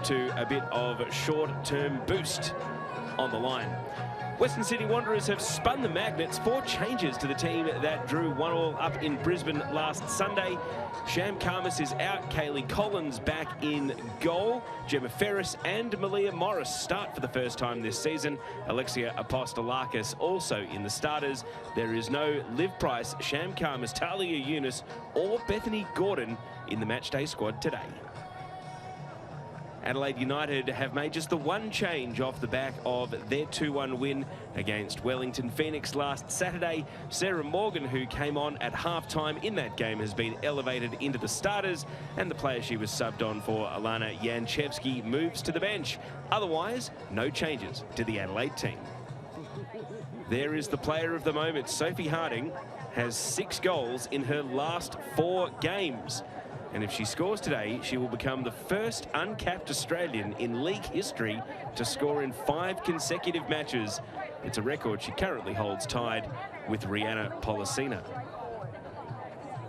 to a bit of short-term boost on the line. Western Sydney Wanderers have spun the Magnets. 4 changes to the team that drew 1-1 up in Brisbane last Sunday. Sham Khamis is out. Kaylee Collins back in goal. Gemma Ferris and Malia Morris start for the first time this season. Alexia Apostolakis also in the starters. There is no Liv Price, Sham Khamis, Talia Yunus or Bethany Gordon in the matchday squad today. Adelaide United have made just the 1 change off the back of their 2-1 win against Wellington Phoenix last Saturday. Sarah Morgan, who came on at half-time in that game, has been elevated into the starters, and the player she was subbed on for, Alana Janchevsky, moves to the bench. Otherwise, no changes to the Adelaide team. There is the player of the moment. Sophie Harding has 6 goals in her last 4 games. And if she scores today, she will become the first uncapped Australian in league history to score in 5 consecutive matches. It's a record she currently holds tied with Rihanna Policina.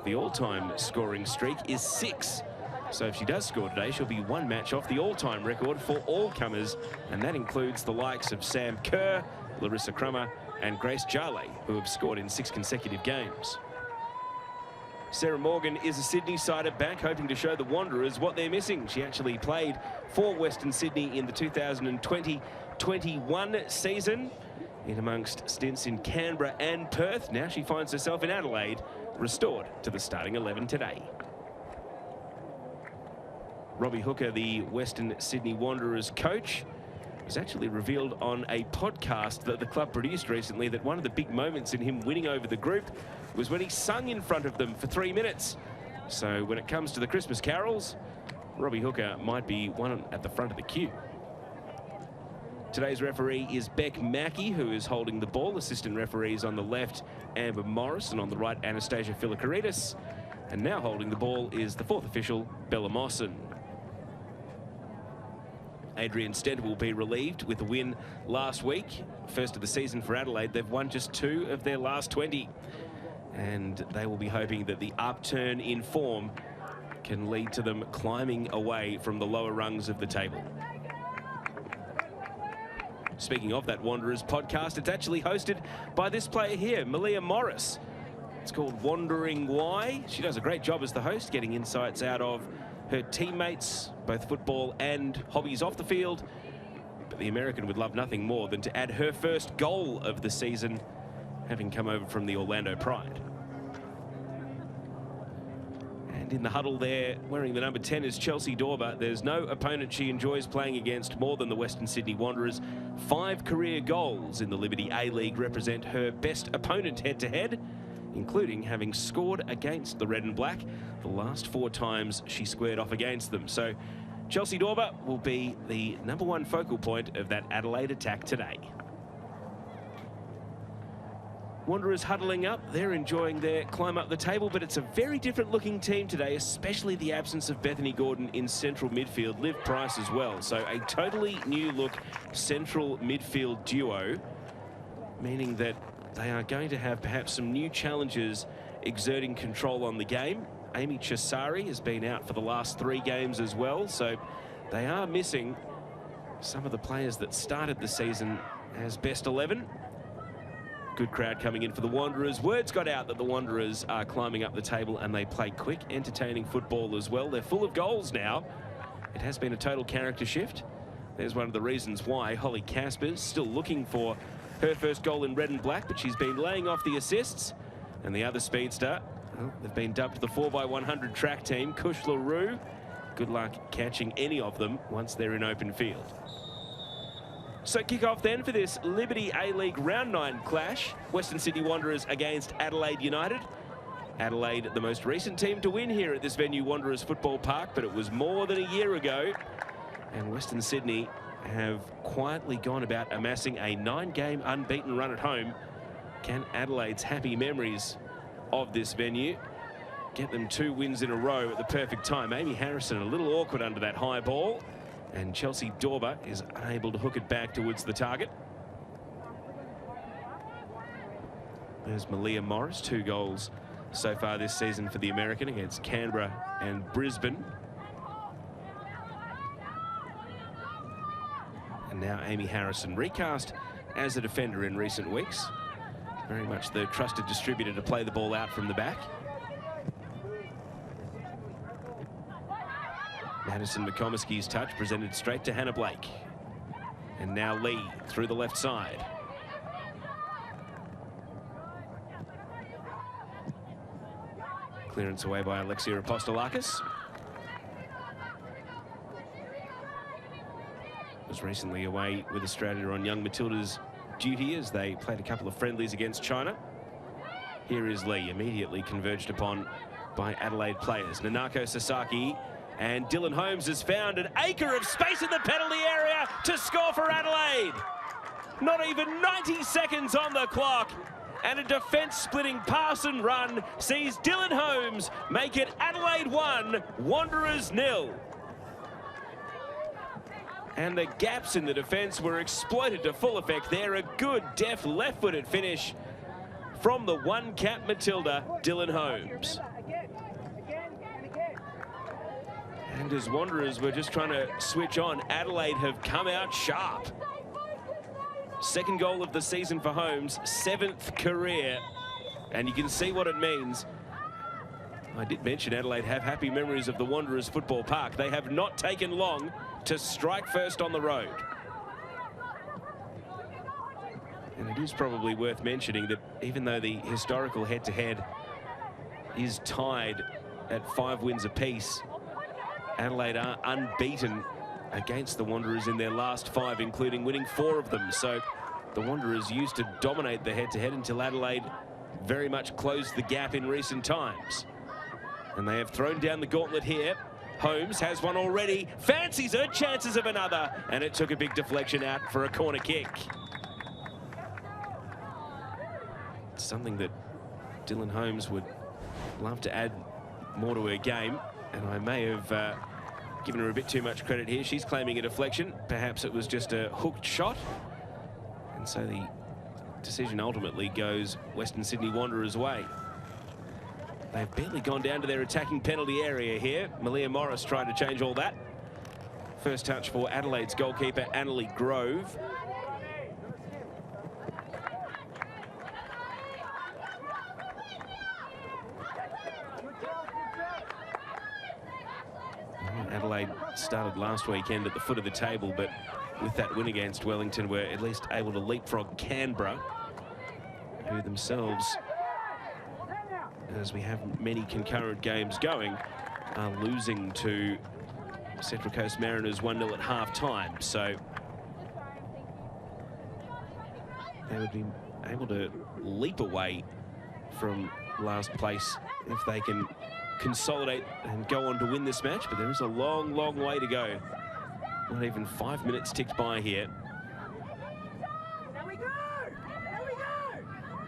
The all-time scoring streak is 6. So if she does score today, she'll be 1 match off the all-time record for all comers. And that includes the likes of Sam Kerr, Larissa Crummer and Grace Jarley, who have scored in 6 consecutive games. Sarah Morgan is a Sydney-sider back, hoping to show the Wanderers what they're missing. She actually played for Western Sydney in the 2020-21 season, in amongst stints in Canberra and Perth. Now she finds herself in Adelaide, restored to the starting 11 today. Robbie Hooker, the Western Sydney Wanderers coach, was actually revealed on a podcast that the club produced recently that one of the big moments in him winning over the group was when he sung in front of them for 3 minutes. So when it comes to the Christmas carols, Robbie Hooker might be one at the front of the queue. Today's referee is Beck Mackey, who is holding the ball. Assistant referees on the left, Amber Morris, and on the right, Anastasia Philakaridis. And now holding the ball is the 4th official, Bella Mawson. Adrian Stead will be relieved with a win last week. First of the season for Adelaide. They've won just 2 of their last 20. And they will be hoping that the upturn in form can lead to them climbing away from the lower rungs of the table. Speaking of that Wanderers podcast, it's actually hosted by this player here, Malia Morris. It's called Wandering Why. She does a great job as the host, getting insights out of her teammates, both football and hobbies off the field. But the American would love nothing more than to add her first goal of the season, having come over from the Orlando Pride. And in the huddle there, wearing the number 10 is Chelsea Dorber. There's no opponent she enjoys playing against more than the Western Sydney Wanderers. 5 career goals in the Liberty A-League represent her best opponent head-to-head, including having scored against the Red and Black the last 4 times she squared off against them. So Chelsea Dorber will be the number 1 focal point of that Adelaide attack today. Wanderers huddling up, they're enjoying their climb up the table, but it's a very different looking team today, especially the absence of Bethany Gordon in central midfield, Liv Price as well. So a totally new look central midfield duo, meaning that they are going to have perhaps some new challenges exerting control on the game. Amy Chisari has been out for the last 3 games as well, so they are missing some of the players that started the season as best 11. Good crowd coming in for the Wanderers. Words got out that the Wanderers are climbing up the table and they play quick, entertaining football as well. They're full of goals now. It has been a total character shift. There's one of the reasons why Holly Casper's still looking for her first goal in red and black, but she's been laying off the assists. And the other speedster, well, they've been dubbed the 4x100 track team, Kush LaRue. Good luck catching any of them once they're in open field. So kick-off then for this Liberty A-League Round 9 clash. Western Sydney Wanderers against Adelaide United. Adelaide, the most recent team to win here at this venue, Wanderers Football Park, but it was more than a year ago. And Western Sydney have quietly gone about amassing a 9-game unbeaten run at home. Can Adelaide's happy memories of this venue get them 2 wins in a row at the perfect time? Amy Harrison a little awkward under that high ball, and Chelsea Dorber is unable to hook it back towards the target. There's Malia Morris, 2 goals so far this season for the American against Canberra and Brisbane. And now Amy Harrison, recast as a defender in recent weeks. Very much the trusted distributor to play the ball out from the back. Madison McComiskey's touch presented straight to Hannah Blake. And now Lee through the left side. Clearance away by Alexia Apostolakis. Was recently away with Australia on young Matilda's duty as they played a couple of friendlies against China. Here is Lee, immediately converged upon by Adelaide players. Nanako Sasaki and Dylan Holmes has found an acre of space in the penalty area to score for Adelaide. Not even 90 seconds on the clock. And a defence-splitting pass and run sees Dylan Holmes make it Adelaide 1, Wanderers 0. And the gaps in the defence were exploited to full effect there. A good, deft, left-footed finish from the one-cap Matilda, Dylan Holmes. And as Wanderers were just trying to switch on, Adelaide have come out sharp. Second goal of the season for Holmes, 7th career. And you can see what it means. I did mention Adelaide have happy memories of the Wanderers Football Park. They have not taken long to strike first on the road. And it is probably worth mentioning that even though the historical head-to-head is tied at 5 wins apiece, Adelaide are unbeaten against the Wanderers in their last 5, including winning 4 of them. So the Wanderers used to dominate the head-to-head until Adelaide very much closed the gap in recent times. And they have thrown down the gauntlet here. Holmes has one already, fancies her chances of another, and it took a big deflection out for a corner kick. It's something that Dylan Holmes would love to add more to her game, and I may have given her a bit too much credit here. She's claiming a deflection. Perhaps it was just a hooked shot. And so the decision ultimately goes Western Sydney Wanderers' way. They've barely gone down to their attacking penalty area here. Malia Morris trying to change all that. First touch for Adelaide's goalkeeper, Annalie Grove. Adelaide started last weekend at the foot of the table, but with that win against Wellington were at least able to leapfrog Canberra, who themselves, as we have many concurrent games going, are losing to Central Coast Mariners 1-0 at half-time. So they would be able to leap away from last place if they can consolidate and go on to win this match, but there is a long, long way to go. Not even 5 minutes ticked by here.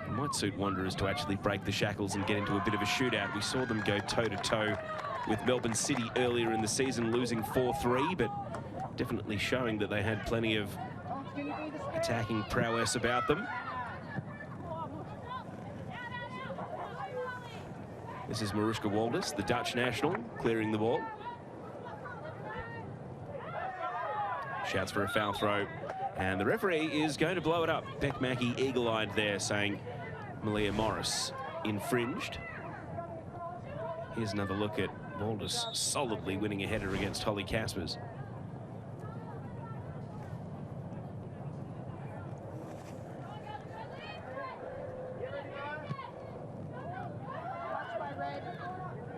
It might suit Wanderers to actually break the shackles and get into a bit of a shootout. We saw them go toe-to-toe with Melbourne City earlier in the season, losing 4-3, but definitely showing that they had plenty of attacking prowess about them. This is Mariska Waldes, the Dutch national, clearing the ball. Shouts for a foul throw, and the referee is going to blow it up. Beck Mackey eagle-eyed there, saying Malia Morris infringed. Here's another look at Waldes solidly winning a header against Holly Caspers.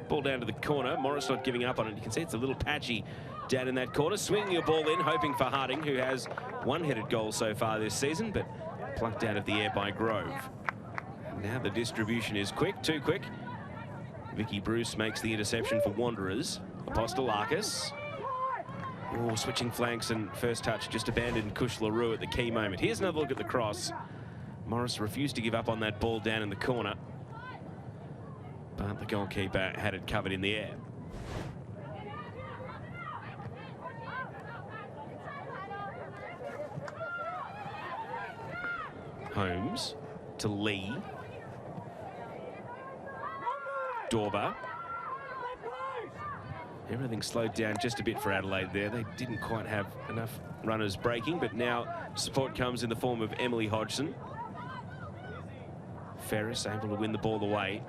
Ball down to the corner. Morris not giving up on it. You can see it's a little patchy down in that corner. Swinging a ball in, hoping for Harding, who has one-headed goal so far this season, but plucked out of the air by Grove. And now the distribution is quick, too quick. Vicky Bruce makes the interception for Wanderers. Apostolakis. Oh, switching flanks, and first touch just abandoned Kush LaRue at the key moment. Here's another look at the cross. Morris refused to give up on that ball down in the corner, but the goalkeeper had it covered in the air. Holmes to Lee. Dorber. Everything slowed down just a bit for Adelaide there. They didn't quite have enough runners breaking, but now support comes in the form of Emily Hodgson. Ferris able to win the ball away.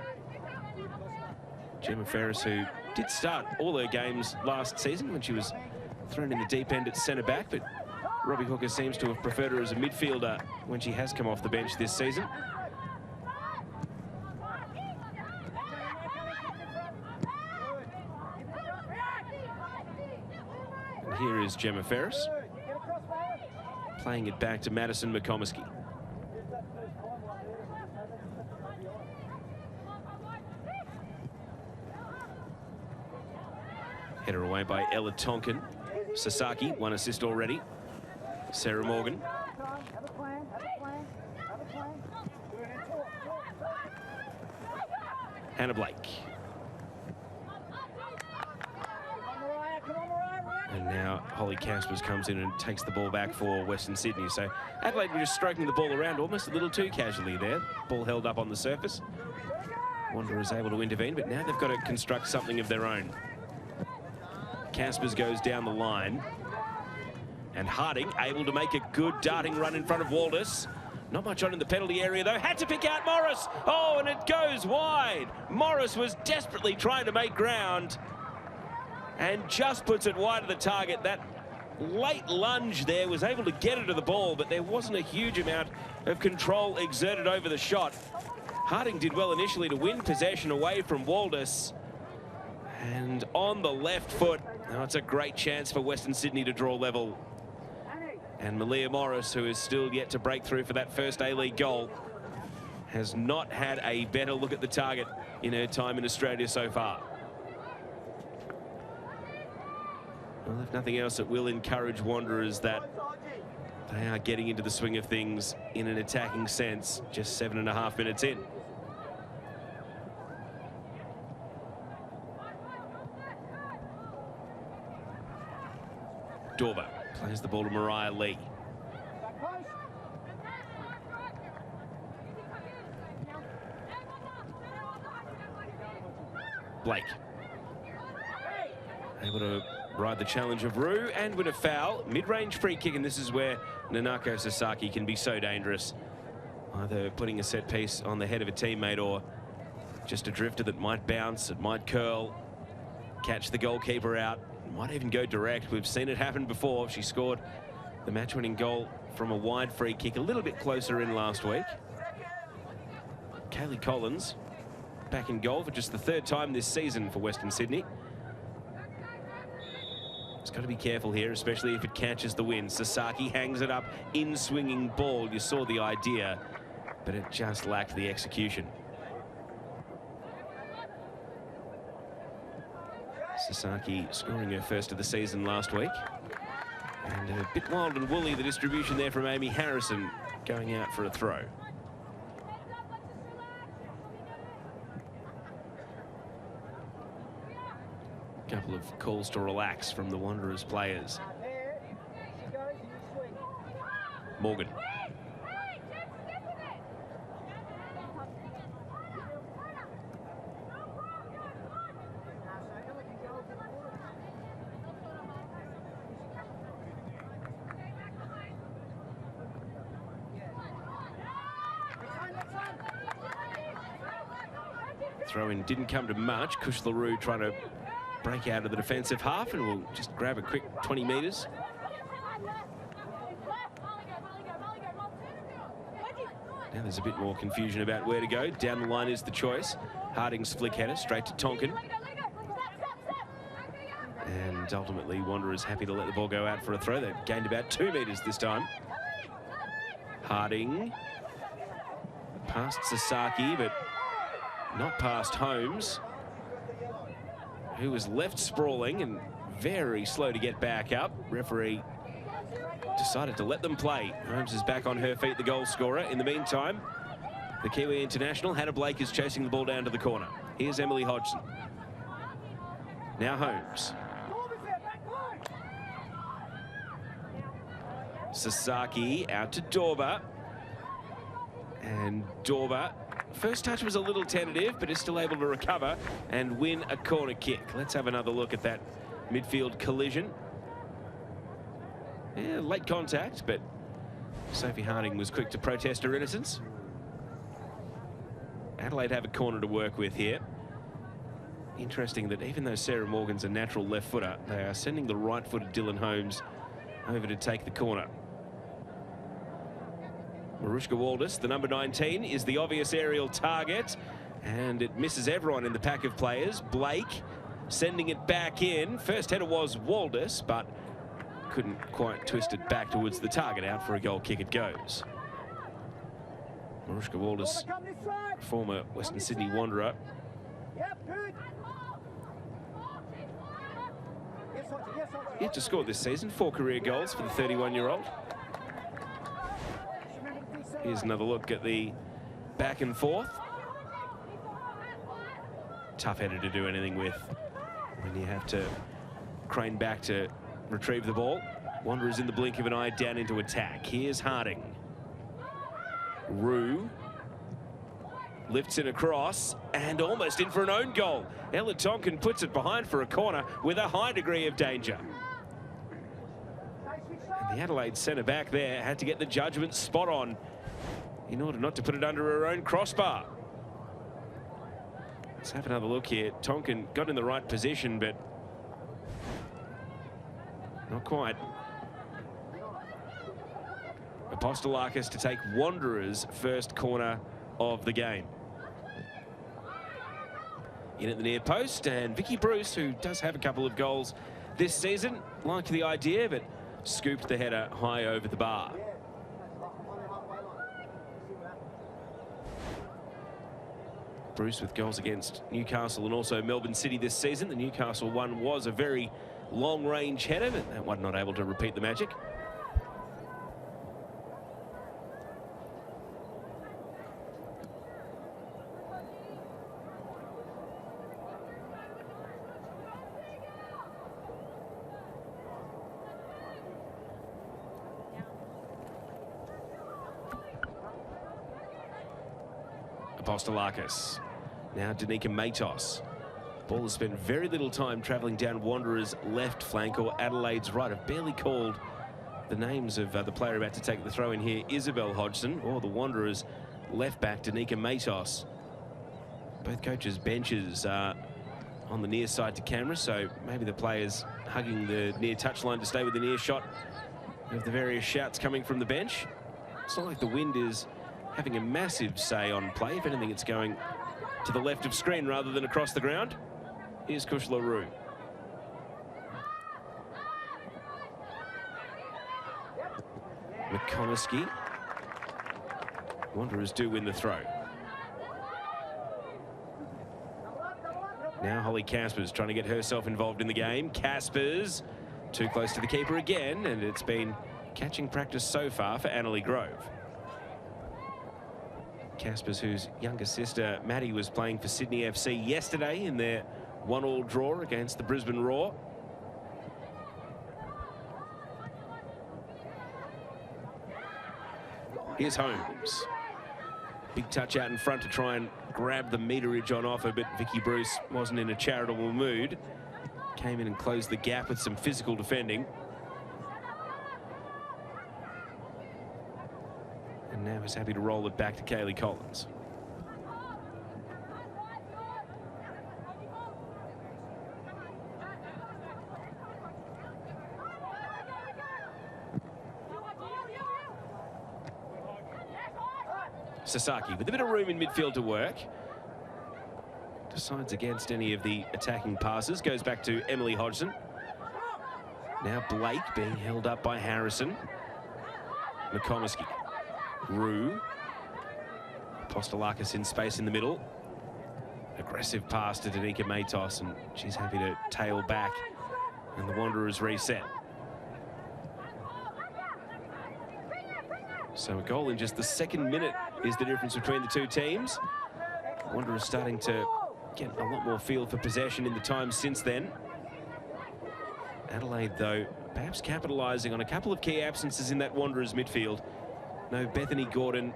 Gemma Ferris, who did start all her games last season when she was thrown in the deep end at centre-back, but Robbie Hooker seems to have preferred her as a midfielder when she has come off the bench this season. And here is Gemma Ferris, playing it back to Madison McComiskey. Header away by Ella Tonkin. Sasaki, 1 assist already. Sarah Morgan. Hannah Blake. And now Holly Caspers comes in and takes the ball back for Western Sydney. So Adelaide were just stroking the ball around almost a little too casually there. Ball held up on the surface. Wanderers able to intervene, but now they've got to construct something of their own. Caspers goes down the line. And Harding able to make a good darting run in front of Waldus. Not much on in the penalty area, though. Had to pick out Morris. Oh, and it goes wide. Morris was desperately trying to make ground and just puts it wide of the target. That late lunge there was able to get her to the ball, but there wasn't a huge amount of control exerted over the shot. Harding did well initially to win possession away from Waldus. And on the left foot, now it's a great chance for Western Sydney to draw level. And Malia Morris, who is still yet to break through for that first A-League goal, has not had a better look at the target in her time in Australia so far. Well, if nothing else, it will encourage Wanderers that they are getting into the swing of things in an attacking sense, just 7.5 minutes in. Dorver plays the ball to Mariah Lee. Blake. Able to ride the challenge of Rue and win a foul. Mid-range free kick, and this is where Nanako Sasaki can be so dangerous. Either putting a set piece on the head of a teammate or just a drifter that might bounce, it might curl, catch the goalkeeper out. Might even go direct. We've seen it happen before. She scored the match-winning goal from a wide free kick a little bit closer in last week. Kaylee Collins back in goal for just the 3rd time this season for Western Sydney. It's got to be careful here, especially if it catches the wind. Sasaki hangs it up in swinging ball. You saw the idea, but it just lacked the execution. Sasaki scoring her first of the season last week. And a bit wild and woolly, the distribution there from Amy Harrison, going out for a throw. Couple of calls to relax from the Wanderers players. Morgan. Throw-in didn't come to much. Kush LaRue trying to break out of the defensive half, and we'll just grab a quick 20 metres. Now there's a bit more confusion about where to go. Down the line is the choice. Harding's flick header straight to Tonkin. And ultimately Wanderers happy to let the ball go out for a throw. They've gained about 2 metres this time. Harding past Sasaki, but not past Holmes, who was left sprawling and very slow to get back up. Referee decided to let them play. Holmes is back on her feet, the goal scorer. In the meantime, the Kiwi international, Hannah Blake, is chasing the ball down to the corner. Here's Emily Hodgson. Now Holmes. Sasaki out to Dorber. And Dorber first touch was a little tentative, but is still able to recover and win a corner kick. Let's have another look at that midfield collision. Yeah, late contact, but Sophie Harding was quick to protest her innocence. Adelaide have a corner to work with here. Interesting that even though Sarah Morgan's a natural left footer, they are sending the right-footed Dylan Holmes over to take the corner. Marushka Waldis, the number 19, is the obvious aerial target, and it misses everyone in the pack of players. Blake sending it back in. First header was Waldis, but couldn't quite twist it back towards the target. Out for a goal kick it goes. Marushka Waldis, former Western Sydney Wanderer. Yet to score this season, 4 career goals for the 31-year-old. Here's another look at the back and forth. Tough header to do anything with when you have to crane back to retrieve the ball. Wanderers in the blink of an eye down into attack. Here's Harding. Rue lifts it across and almost in for an own goal. Ella Tonkin puts it behind for a corner with a high degree of danger. And the Adelaide centre back there had to get the judgment spot on in order not to put it under her own crossbar. Let's have another look here. Tonkin got in the right position, but not quite. Apostolakis to take Wanderers' first corner of the game. In at the near post, and Vicky Bruce, who does have a couple of goals this season, liked the idea, but scooped the header high over the bar. Bruce with goals against Newcastle and also Melbourne City this season. The Newcastle one was a very long-range header, but that one not able to repeat the magic. Apostolakis. Now Danica Matos. Ball has spent very little time travelling down Wanderers' left flank or Adelaide's right. I've barely called the names of the player about to take the throw in here, Isabel Hodgson, or the Wanderers' left back, Danica Matos. Both coaches' benches are on the near side to camera, so maybe the players hugging the near touchline to stay within earshot of the various shouts coming from the bench. It's not like the wind is having a massive say on play. If anything, it's going to the left of screen rather than across the ground. Here's Kushla Rue. McConaughey. Wanderers do win the throw. Now Holly Caspers trying to get herself involved in the game. Caspers too close to the keeper again, and it's been catching practice so far for Annalie Grove. Caspers, whose younger sister Maddie was playing for Sydney FC yesterday in their 1-1 draw against the Brisbane Roar. Here's Holmes. Big touch out in front to try and grab the meterage on offer, but Vicky Bruce wasn't in a charitable mood. Came in and closed the gap with some physical defending. And now is happy to roll it back to Kaylee Collins. Sasaki with a bit of room in midfield to work. Decides against any of the attacking passes. Goes back to Emily Hodgson. Now Blake being held up by Harrison. McConaughey. Rue. Apostolakis in space in the middle. Aggressive pass to Danica Matos, and she's happy to tail back. And the Wanderers reset. So a goal in just the second minute is the difference between the two teams. Wanderers starting to get a lot more feel for possession in the time since then. Adelaide, though, perhaps capitalising on a couple of key absences in that Wanderers midfield. No Bethany Gordon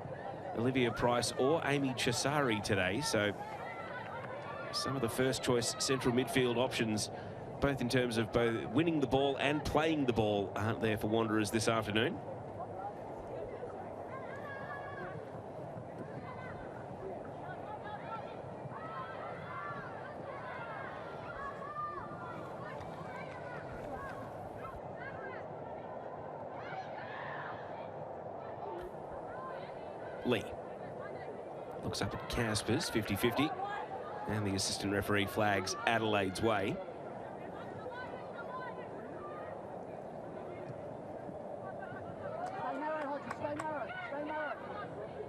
Olivia Price or Amy Chisari today. So some of the first choice central midfield options, both in terms of both winning the ball and playing the ball, aren't there for Wanderers this afternoon. Lee looks up at Caspers, 50-50, and the assistant referee flags Adelaide's way.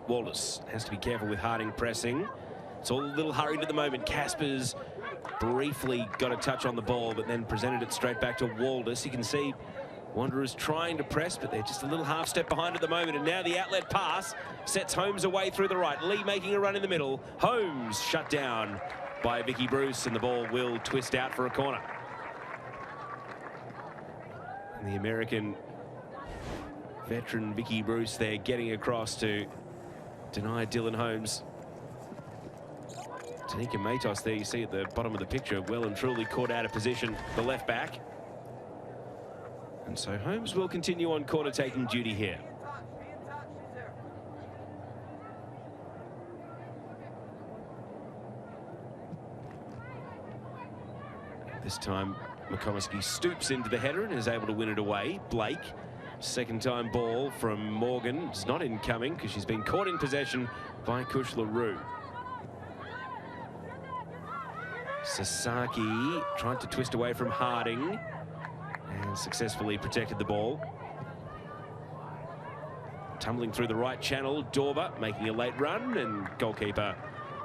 Wallace has to be careful with Harding pressing. It's all a little hurried at the moment. Caspers briefly got a touch on the ball, but then presented it straight back to Waldus. You can see Wanderers trying to press, but they're just a little half step behind at the moment. And now the outlet pass sets Holmes away through the right. Lee making a run in the middle. Holmes shut down by Vicky Bruce, and the ball will twist out for a corner. And the American veteran Vicky Bruce there getting across to deny Dylan Holmes. Tanika Matos there, you see at the bottom of the picture, well and truly caught out of position, the left back. And so Holmes will continue on corner taking duty here. This time McComiskey stoops into the header and is able to win it away. Blake, second time ball from Morgan. It's not incoming because she's been caught in possession by Kush LaRue. Sasaki tried to twist away from Harding and successfully protected the ball. Tumbling through the right channel, Dorber making a late run, and goalkeeper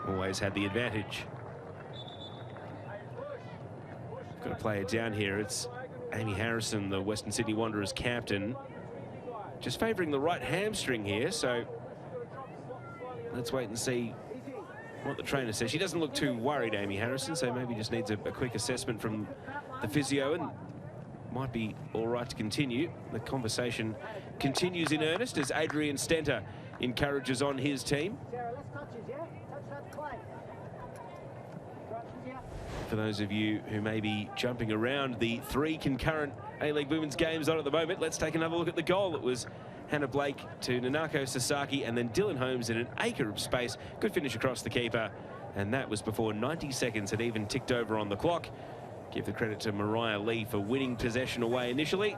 always had the advantage. Got a player down here. It's Amy Harrison, the Western Sydney Wanderers captain, just favouring the right hamstring here, so let's wait and see what the trainer says. She doesn't look too worried, Amy Harrison, so maybe just needs a quick assessment from the physio and might be all right to continue. The conversation continues in earnest as Adrian Stenter encourages on his team. For those of you who may be jumping around the 3 concurrent A-League Women's games on at the moment, let's take another look at the goal. It was Hannah Blake to Nanako Sasaki and then Dylan Holmes in an acre of space. Good finish across the keeper, and that was before 90 seconds had even ticked over on the clock. Give the credit to Mariah Lee for winning possession away initially,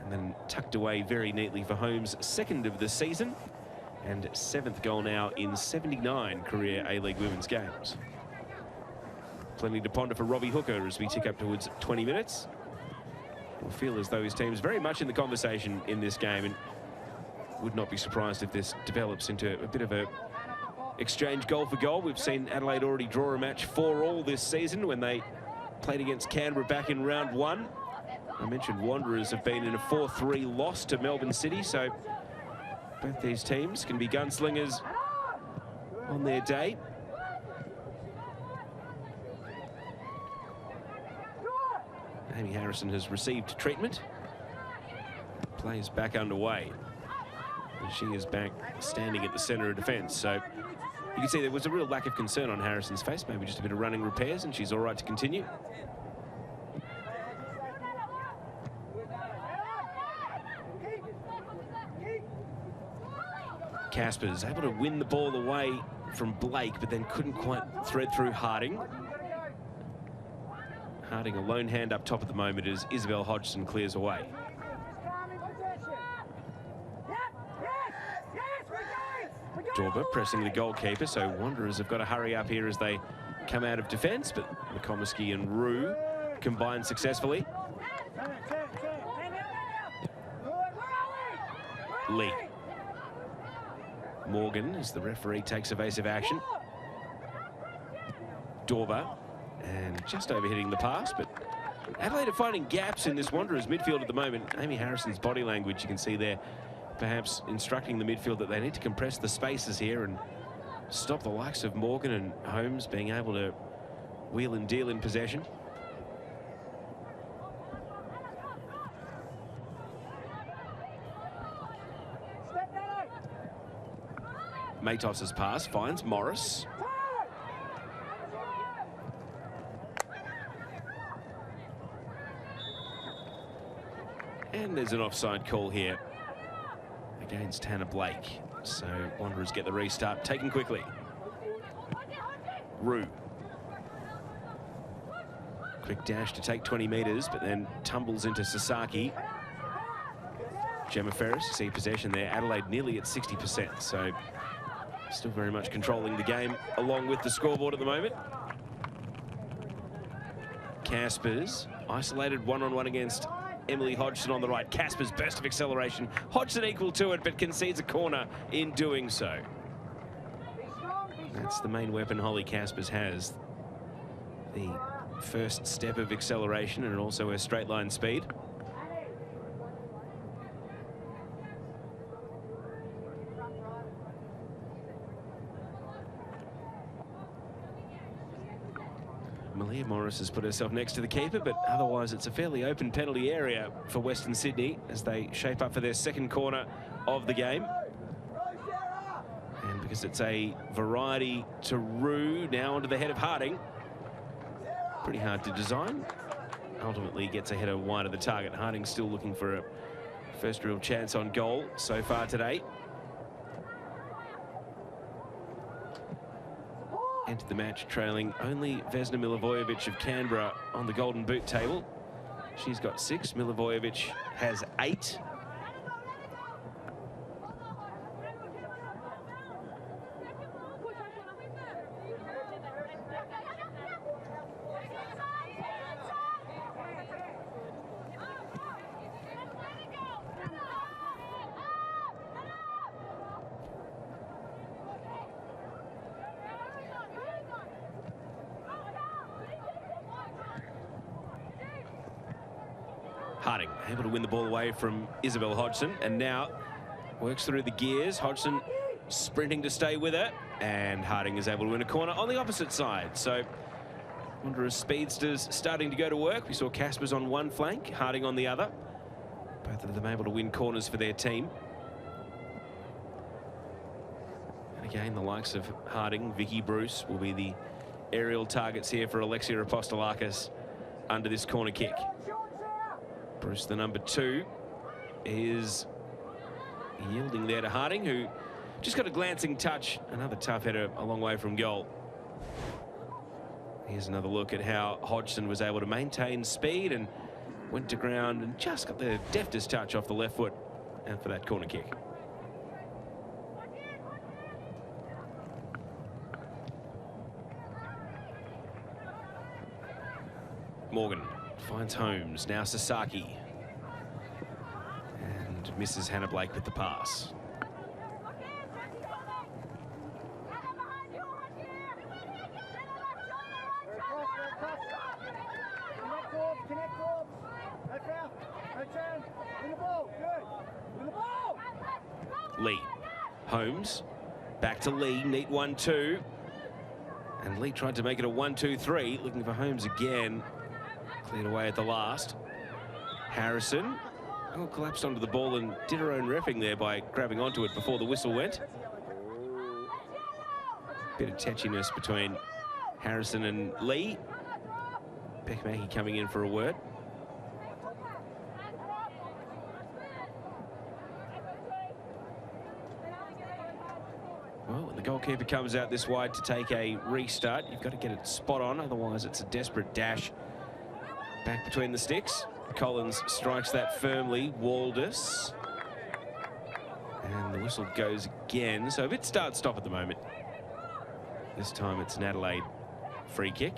and then tucked away very neatly for Holmes' second of the season and 7th goal now in 79 career A-League Women's games. Plenty to ponder for Robbie Hooker as we tick up towards 20 minutes. We'll feel as though his team's very much in the conversation in this game, and would not be surprised if this develops into a bit of a exchange goal for goal. We've seen Adelaide already draw a match 4-4 this season when they played against Canberra back in round 1. I mentioned Wanderers have been in a 4-3 loss to Melbourne City, so both these teams can be gunslingers on their day. Amy Harrison has received treatment. Play is back underway. And she is back standing at the centre of defence. So you can see there was a real lack of concern on Harrison's face, maybe just a bit of running repairs, and she's all right to continue. Caspers able to win the ball away from Blake, but then couldn't quite thread through Harding. Harding a lone hand up top at the moment as Isabel Hodgson clears away. Dorber pressing the goalkeeper, so Wanderers have got to hurry up here as they come out of defence, but McComiskey and Rue combine successfully. Lee. Morgan as the referee takes evasive action. Dorber, and just overhitting the pass, but Adelaide are finding gaps in this Wanderers midfield at the moment. Amy Harrison's body language, you can see there, perhaps instructing the midfield that they need to compress the spaces here and stop the likes of Morgan and Holmes being able to wheel and deal in possession. Matos's pass, finds Morris. And there's an offside call here against Hannah Blake. So Wanderers get the restart taken quickly. Rue. Quick dash to take 20 metres, but then tumbles into Sasaki. Gemma Ferris, you see possession there. Adelaide nearly at 60%, so still very much controlling the game along with the scoreboard at the moment. Caspers, isolated one-on-one against Emily Hodgson on the right. Caspers' burst of acceleration. Hodgson equal to it, but concedes a corner in doing so. That's the main weapon Holly Caspers has. The first step of acceleration and also her straight line speed. Malia Morris has put herself next to the keeper, but otherwise it's a fairly open penalty area for Western Sydney as they shape up for their second corner of the game. And because it's a variety to Rue, now onto the head of Harding. Pretty hard to design. Ultimately gets a header wide of the target. Harding still looking for a first real chance on goal so far today. Entered the match trailing only Vesna Milivojevic of Canberra on the Golden Boot table. She's got 6. Milivojevic has 8. Harding able to win the ball away from Isabel Hodgson, and now works through the gears. Hodgson sprinting to stay with it, and Harding is able to win a corner on the opposite side. So Wanderers speedsters starting to go to work. We saw Caspers on one flank, Harding on the other. Both of them able to win corners for their team. And again, the likes of Harding, Vicky Bruce will be the aerial targets here for Alexia Apostolakis under this corner kick. Bruce, the number 2, is yielding there to Harding, who just got a glancing touch. Another tough header a long way from goal. Here's another look at how Hodgson was able to maintain speed and went to ground and just got the deftest touch off the left foot and for that corner kick. Morgan finds Holmes, now Sasaki. And misses Hannah Blake with the pass. Lee. Holmes. Back to Lee, neat 1-2. And Lee tried to make it a 1-2-3, looking for Holmes again. Cleared away at the last. Harrison collapsed onto the ball and did her own repping there by grabbing onto it before the whistle went. Bit of tetchiness between Harrison and Lee. Peckmackie coming in for a word. Well, when the goalkeeper comes out this wide to take a restart, you've got to get it spot on, otherwise it's a desperate dash back between the sticks. Collins strikes that firmly. Waldus. And the whistle goes again. So a bit start-stop at the moment. This time it's an Adelaide free kick.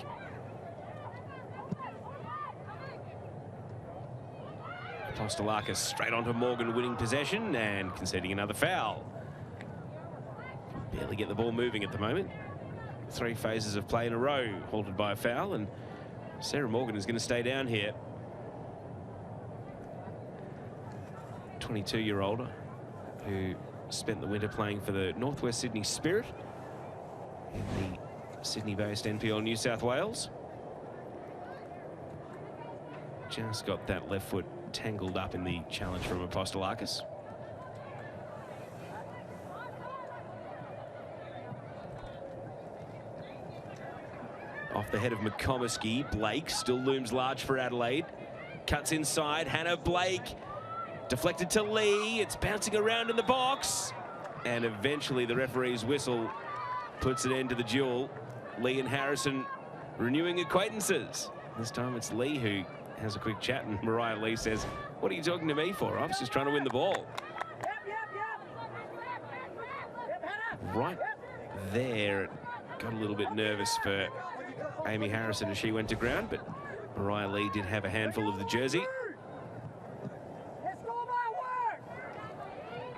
Apostolakis straight onto Morgan, winning possession and conceding another foul. Barely get the ball moving at the moment. 3 phases of play in a row halted by a foul, and Sarah Morgan is going to stay down here. 22-year-old who spent the winter playing for the Northwest Sydney Spirit in the Sydney-based NPL New South Wales. Just got that left foot tangled up in the challenge from Apostolakis. Off the head of McComiskey. Blake still looms large for Adelaide. Cuts inside. Hannah Blake. Deflected to Lee. It's bouncing around in the box. And eventually the referee's whistle puts an end to the duel. Lee and Harrison renewing acquaintances. This time it's Lee who has a quick chat, and Mariah Lee says, "What are you talking to me for? I was just trying to win the ball." Right there, it got a little bit nervous for Amy Harrison as she went to ground, but Mariah Lee did have a handful of the jersey.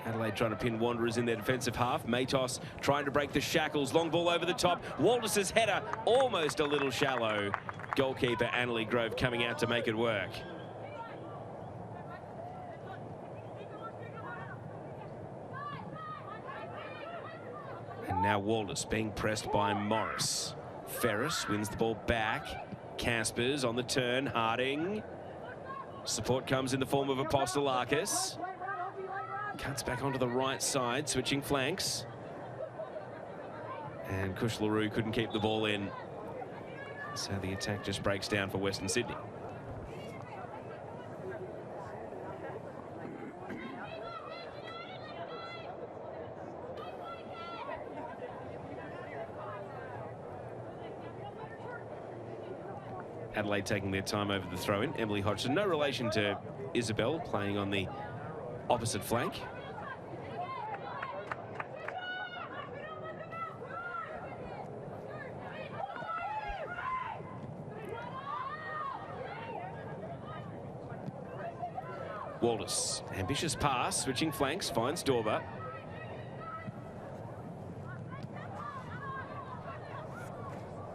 Adelaide trying to pin Wanderers in their defensive half. Matos trying to break the shackles. Long ball over the top. Waldus's header almost a little shallow. Goalkeeper Adelaide Grove coming out to make it work. And now Waldus being pressed by Morris. Ferris wins the ball back. Caspers on the turn. Harding. Support comes in the form of Apostolakis. Cuts back onto the right side, switching flanks. And Kush LaRue couldn't keep the ball in. So the attack just breaks down for Western Sydney. Adelaide taking their time over the throw-in. Emily Hodgson, no relation to Isabel, playing on the opposite flank. Waldus, ambitious pass, switching flanks, finds Dorber.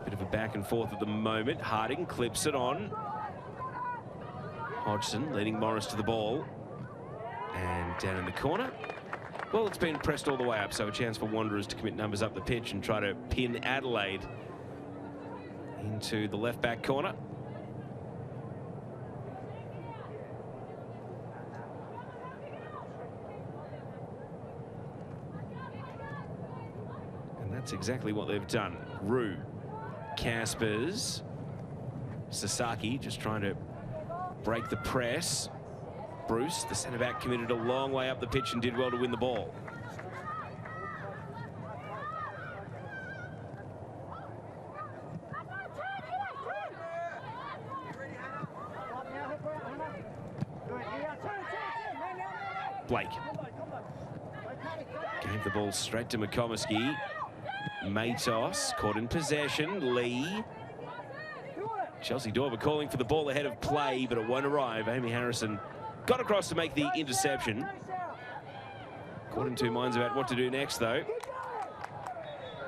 Bit of a back and forth at the moment. Harding clips it on. Hodgson leading Morris to the ball. And down in the corner. Well, it's been pressed all the way up, so a chance for Wanderers to commit numbers up the pitch and try to pin Adelaide into the left-back corner. And that's exactly what they've done. Rue, Caspers, Sasaki just trying to break the press. Bruce, the centre-back, committed a long way up the pitch and did well to win the ball. Blake. Gave the ball straight to McComiskey. Matos caught in possession. Lee. Chelsea Dorber calling for the ball ahead of play, but it won't arrive. Amy Harrison got across to make the interception. Caught in two minds about what to do next, though.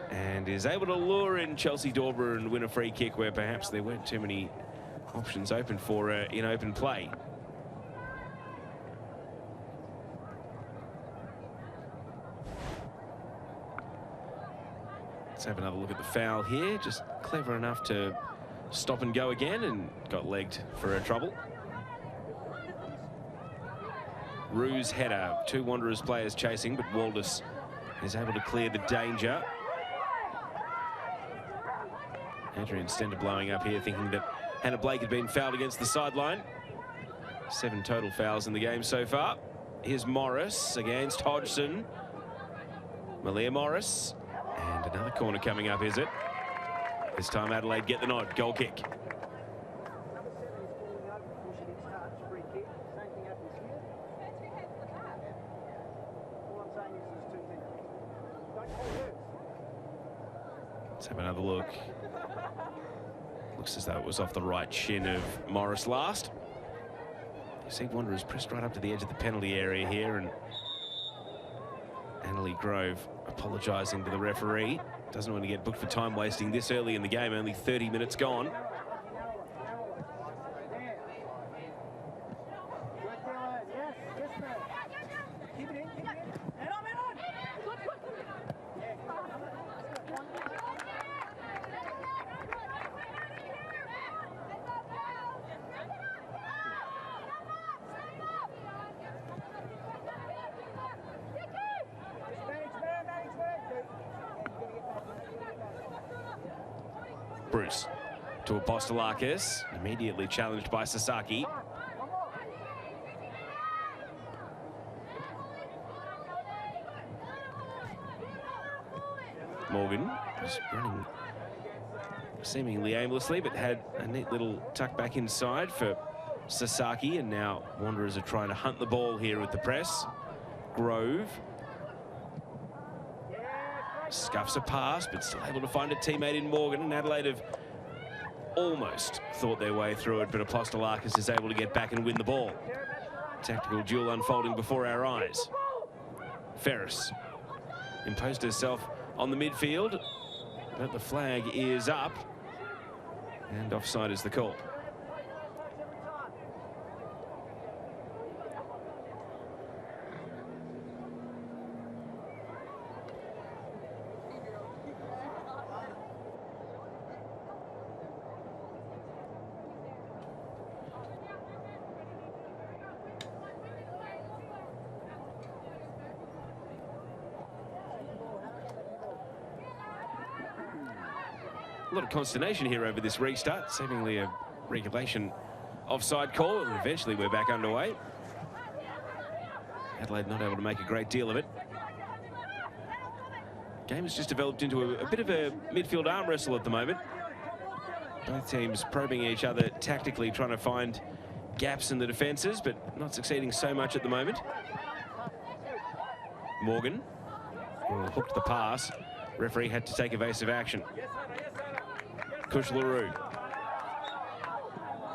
And is able to lure in Chelsea Dorber and win a free kick where perhaps there weren't too many options open for in open play. Let's have another look at the foul here. Just clever enough to stop and go again, and got legged for a trouble. Rue's header, two Wanderers players chasing, but Waldus is able to clear the danger. Adrian Stender blowing up here, thinking that Hannah Blake had been fouled against the sideline. 7 total fouls in the game so far. Here's Morris against Hodgson. Malia Morris. And another corner coming up, is it? This time Adelaide get the nod. Goal kick. Let's have another look. Looks as though it was off the right shin of Morris last. You see Wanderers pressed right up to the edge of the penalty area here, and Adelaide Grove apologising to the referee. Doesn't want to get booked for time wasting this early in the game, only 30 minutes gone. Bruce to Apostolakis, immediately challenged by Sasaki. Morgan was running seemingly aimlessly, but had a neat little tuck back inside for Sasaki, and now Wanderers are trying to hunt the ball here with the press. Grove scuffs a pass, but still able to find a teammate in Morgan, and Adelaide have almost thought their way through it, but Apostolakis is able to get back and win the ball. Tactical duel unfolding before our eyes. Ferris imposed herself on the midfield, but the flag is up, and offside is the call. A lot of consternation here over this restart, seemingly a regulation offside call, and eventually we're back underway. Adelaide not able to make a great deal of it. Game has just developed into a bit of a midfield arm wrestle at the moment. Both teams probing each other tactically, trying to find gaps in the defences, but not succeeding so much at the moment. Morgan hooked the pass. Referee had to take evasive action. Kush LaRue.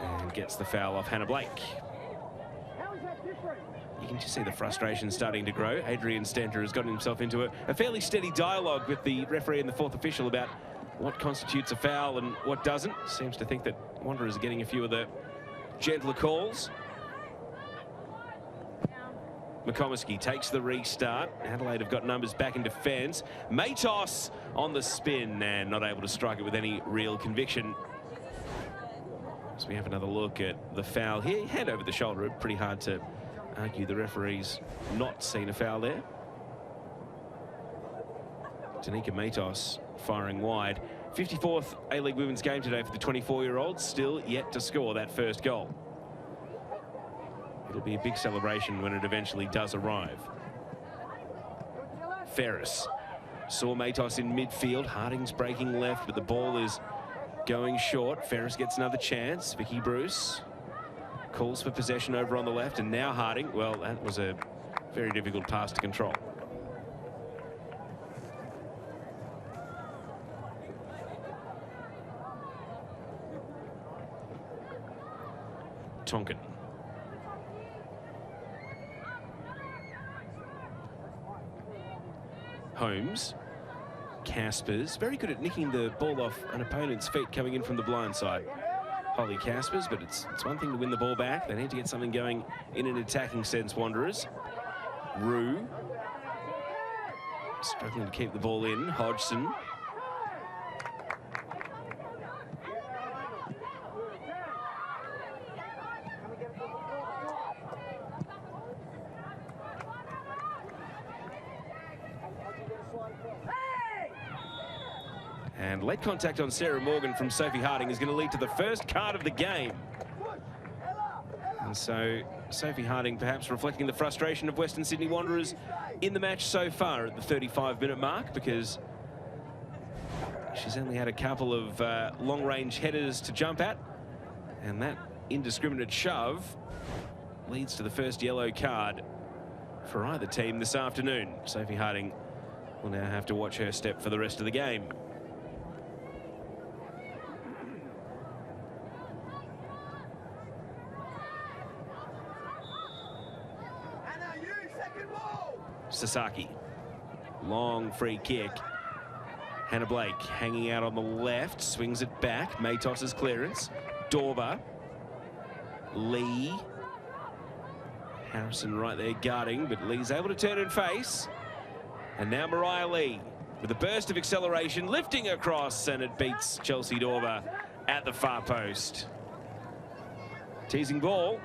And gets the foul off Hannah Blake. You can just see the frustration starting to grow. Adrian Stenter has gotten himself into a fairly steady dialogue with the referee and the fourth official about what constitutes a foul and what doesn't. Seems to think that Wanderers are getting a few of the gentler calls. McComiskey takes the restart. Adelaide have got numbers back in defence. Matos on the spin and not able to strike it with any real conviction. So we have another look at the foul here. Hand over the shoulder. Pretty hard to argue the referee's not seen a foul there. Tanika Matos firing wide. 54th A-League Women's game today for the 24-year-olds. Still yet to score that first goal. It'll be a big celebration when it eventually does arrive. Ferris saw Matos in midfield. Harding's breaking left, but the ball is going short. Ferris gets another chance. Vicky Bruce calls for possession over on the left, and now Harding. Well, that was a very difficult pass to control. Tonkin. Holmes. Caspers, very good at nicking the ball off an opponent's feet coming in from the blind side. Holly Caspers, but it's one thing to win the ball back. They need to get something going in an attacking sense, Wanderers. Rue. Struggling to keep the ball in. Hodgson. And late contact on Sarah Morgan from Sophie Harding is going to lead to the first card of the game. And so Sophie Harding perhaps reflecting the frustration of Western Sydney Wanderers in the match so far at the 35-minute mark, because she's only had a couple of long-range headers to jump at, and that indiscriminate shove leads to the first yellow card for either team this afternoon. Sophie Harding will now have to watch her step for the rest of the game. Sasaki, long free kick. Hannah Blake hanging out on the left, swings it back. Matos's clearance. Dorber. Lee. Harrison right there guarding, but Lee's able to turn and face. And now Mariah Lee with a burst of acceleration, lifting across, and it beats Chelsea Dorber at the far post. Teasing ball.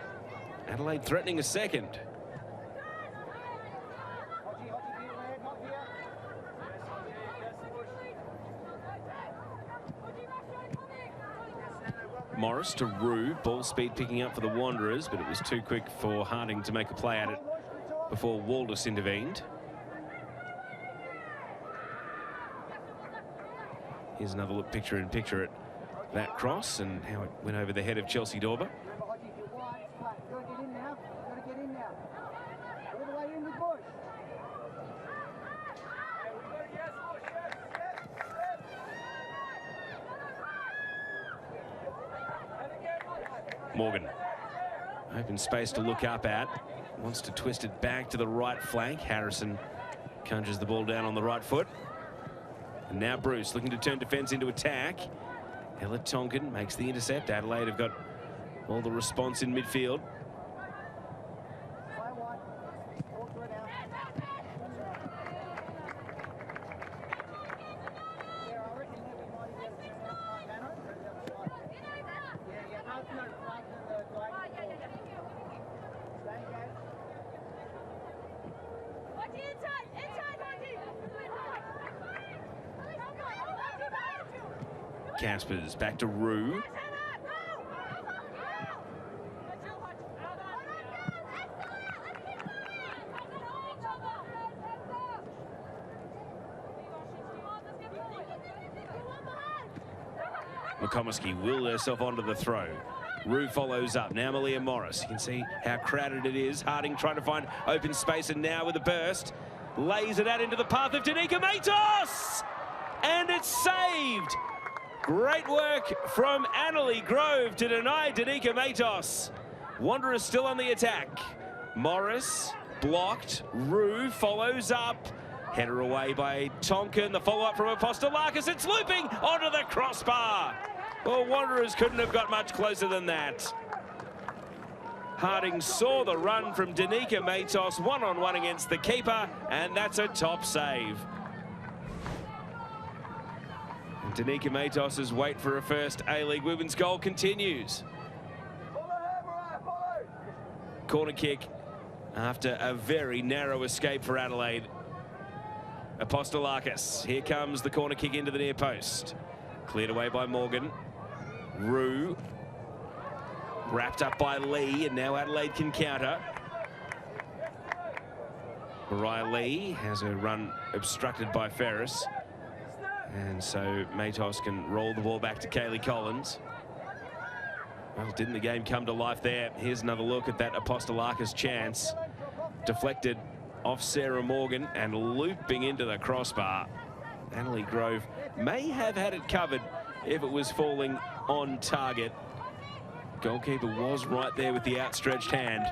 Adelaide threatening a second. Morris to Rue. Ball speed picking up for the Wanderers, but it was too quick for Harding to make a play at it before Waldus intervened. Here's another look picture-in-picture at that cross and how it went over the head of Chelsea Dorber. Morgan, open space to look up at, wants to twist it back to the right flank. Harrison conjures the ball down on the right foot. And now Bruce looking to turn defence into attack. Ella Tonkin makes the intercept. Adelaide have got all the response in midfield. Caspers back to Rue. McComiskey will herself onto the throw. Rue follows up. Now Malia Morris. You can see how crowded it is. Harding trying to find open space, and now with a burst, lays it out into the path of Danica Matos! And it's saved! Great work from Annalie Grove to deny Danica Matos. Wanderers still on the attack. Morris blocked. Rue follows up. Header away by Tonkin. The follow-up from Apostolakis. It's looping onto the crossbar. Well, Wanderers couldn't have got much closer than that. Harding saw the run from Danica Matos, one-on-one against the keeper, and that's a top save. Danica Matos's wait for a first A-League women's goal continues. Corner kick after a very narrow escape for Adelaide. Apostolakis. Here comes the corner kick into the near post. Cleared away by Morgan. Rue. Wrapped up by Lee, and now Adelaide can counter. Mariah Lee has her run obstructed by Ferris. And so Matos can roll the ball back to Kaylee Collins. Well, didn't the game come to life there? Here's another look at that Apostolakis chance. Deflected off Sarah Morgan and looping into the crossbar. Annalie Grove may have had it covered if it was falling on target. Goalkeeper was right there with the outstretched hand.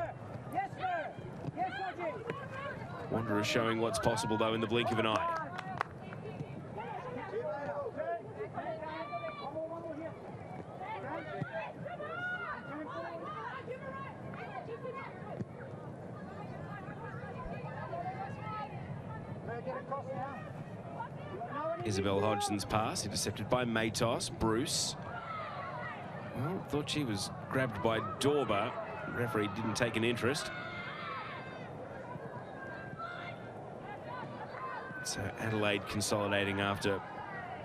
Wanderers showing what's possible, though, in the blink of an eye. Isabel Hodgson's pass intercepted by Matos. Bruce. Well, thought she was grabbed by Dorber. The referee didn't take an interest. So Adelaide consolidating after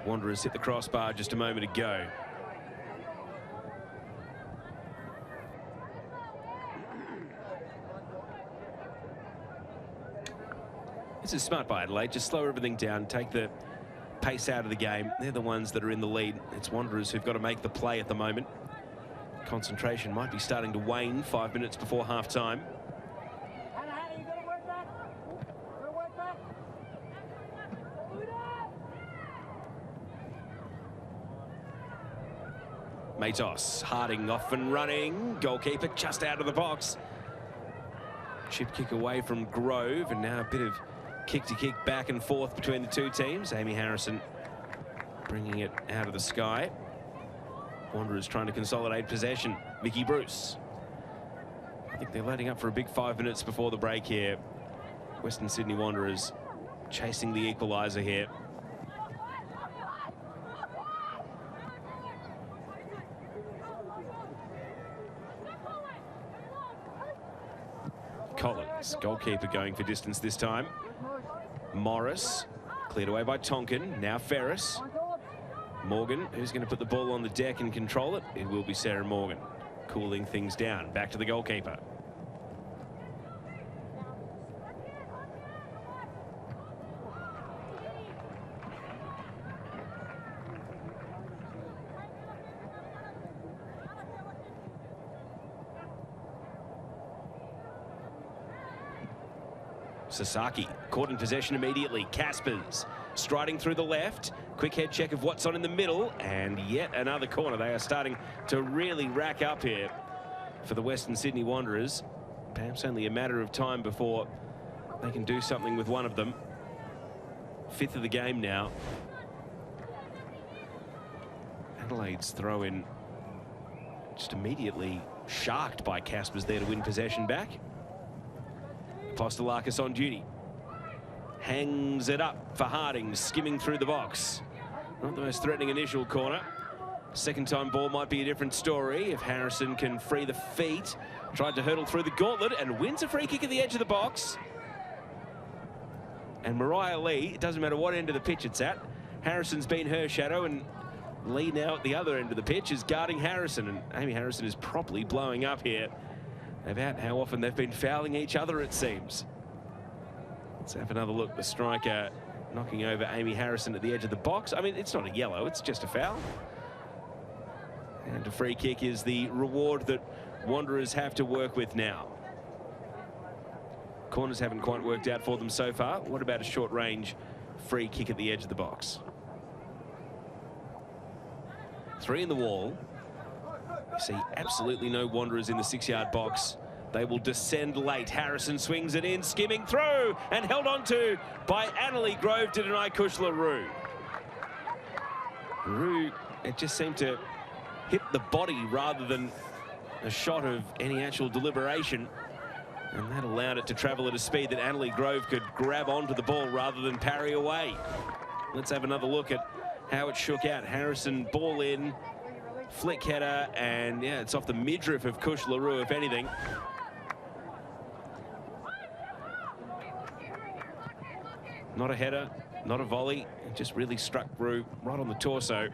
Wanderers hit the crossbar just a moment ago. This is smart by Adelaide. Just slow everything down, take the pace out of the game. They're the ones that are in the lead. It's Wanderers who've got to make the play at the moment. Concentration might be starting to wane 5 minutes before half-time. Matos, Harding off and running. Goalkeeper just out of the box. Chip kick away from Grove, and now a bit of kick-to-kick back and forth between the two teams. Amy Harrison bringing it out of the sky. Wanderers trying to consolidate possession. Vicky Bruce. I think they're loading up for a big 5 minutes before the break here. Western Sydney Wanderers chasing the equaliser here. Collins, goalkeeper, going for distance this time. Morris, cleared away by Tonkin. Now Ferris. Morgan, who's going to put the ball on the deck and control it? It will be Sarah Morgan, cooling things down. Back to the goalkeeper. Sasaki caught in possession immediately. Caspers striding through the left. Quick head check of what's on in the middle, and yet another corner. They are starting to really rack up here for the Western Sydney Wanderers. Perhaps only a matter of time before they can do something with one of them. 5th of the game now. Adelaide's throw in just immediately sharked by Caspers there to win possession back. Apostolakis on duty. Hangs it up for Harding, skimming through the box. Not the most threatening initial corner. Second time ball might be a different story if Harrison can free the feet. Tried to hurdle through the gauntlet and wins a free kick at the edge of the box. And Mariah Lee, it doesn't matter what end of the pitch it's at, Harrison's been her shadow, and Lee now at the other end of the pitch is guarding Harrison, and Amy Harrison is properly blowing up here about how often they've been fouling each other, it seems. Let's have another look. The striker knocking over Amy Harrison at the edge of the box. I mean, it's not a yellow, it's just a foul. And a free kick is the reward that Wanderers have to work with now. Corners haven't quite worked out for them so far. What about a short range free kick at the edge of the box? 3 in the wall. You see absolutely no Wanderers in the 6-yard box. They will descend late. Harrison swings it in, skimming through, and held on to by Adelaide Grove to deny Kush LaRue. LaRue, it just seemed to hit the body rather than a shot of any actual deliberation. And that allowed it to travel at a speed that Adelaide Grove could grab onto the ball rather than parry away. Let's have another look at how it shook out. Harrison, ball in, flick header, and yeah, it's off the midriff of Kush LaRue, if anything. Not a header, not a volley. It just really struck Rue right on the torso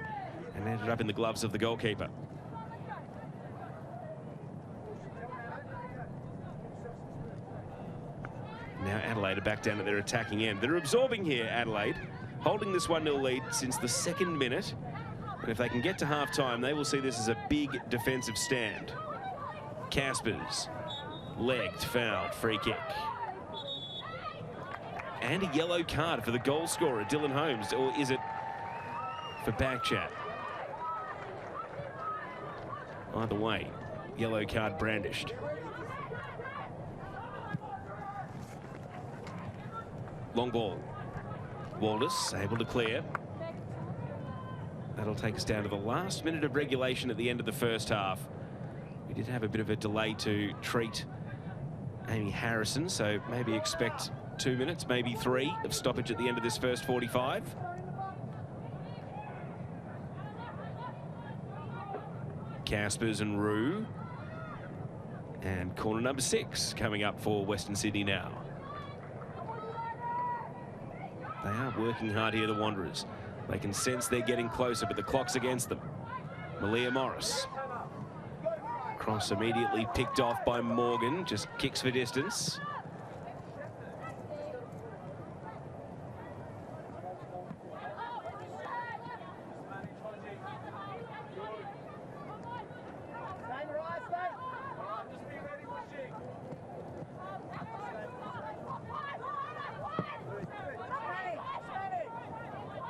and ended up in the gloves of the goalkeeper. Now Adelaide are back down at their attacking end. They're absorbing here, Adelaide, holding this 1-0 lead since the 2nd minute. And if they can get to half-time, they will see this as a big defensive stand. Caspers, legged, fouled, free kick. And a yellow card for the goal scorer, Dylan Holmes, or is it for backchat? Either way, yellow card brandished. Long ball. Waldus able to clear. That'll take us down to the last minute of regulation at the end of the first half. We did have a bit of a delay to treat Amy Harrison, so maybe expect 2 minutes, maybe 3 of stoppage at the end of this first 45. Caspers and Rue. And corner number 6 coming up for Western Sydney now. They are working hard here, the Wanderers. They can sense they're getting closer, but the clock's against them. Malia Morris. Cross immediately picked off by Morgan, just kicks for distance.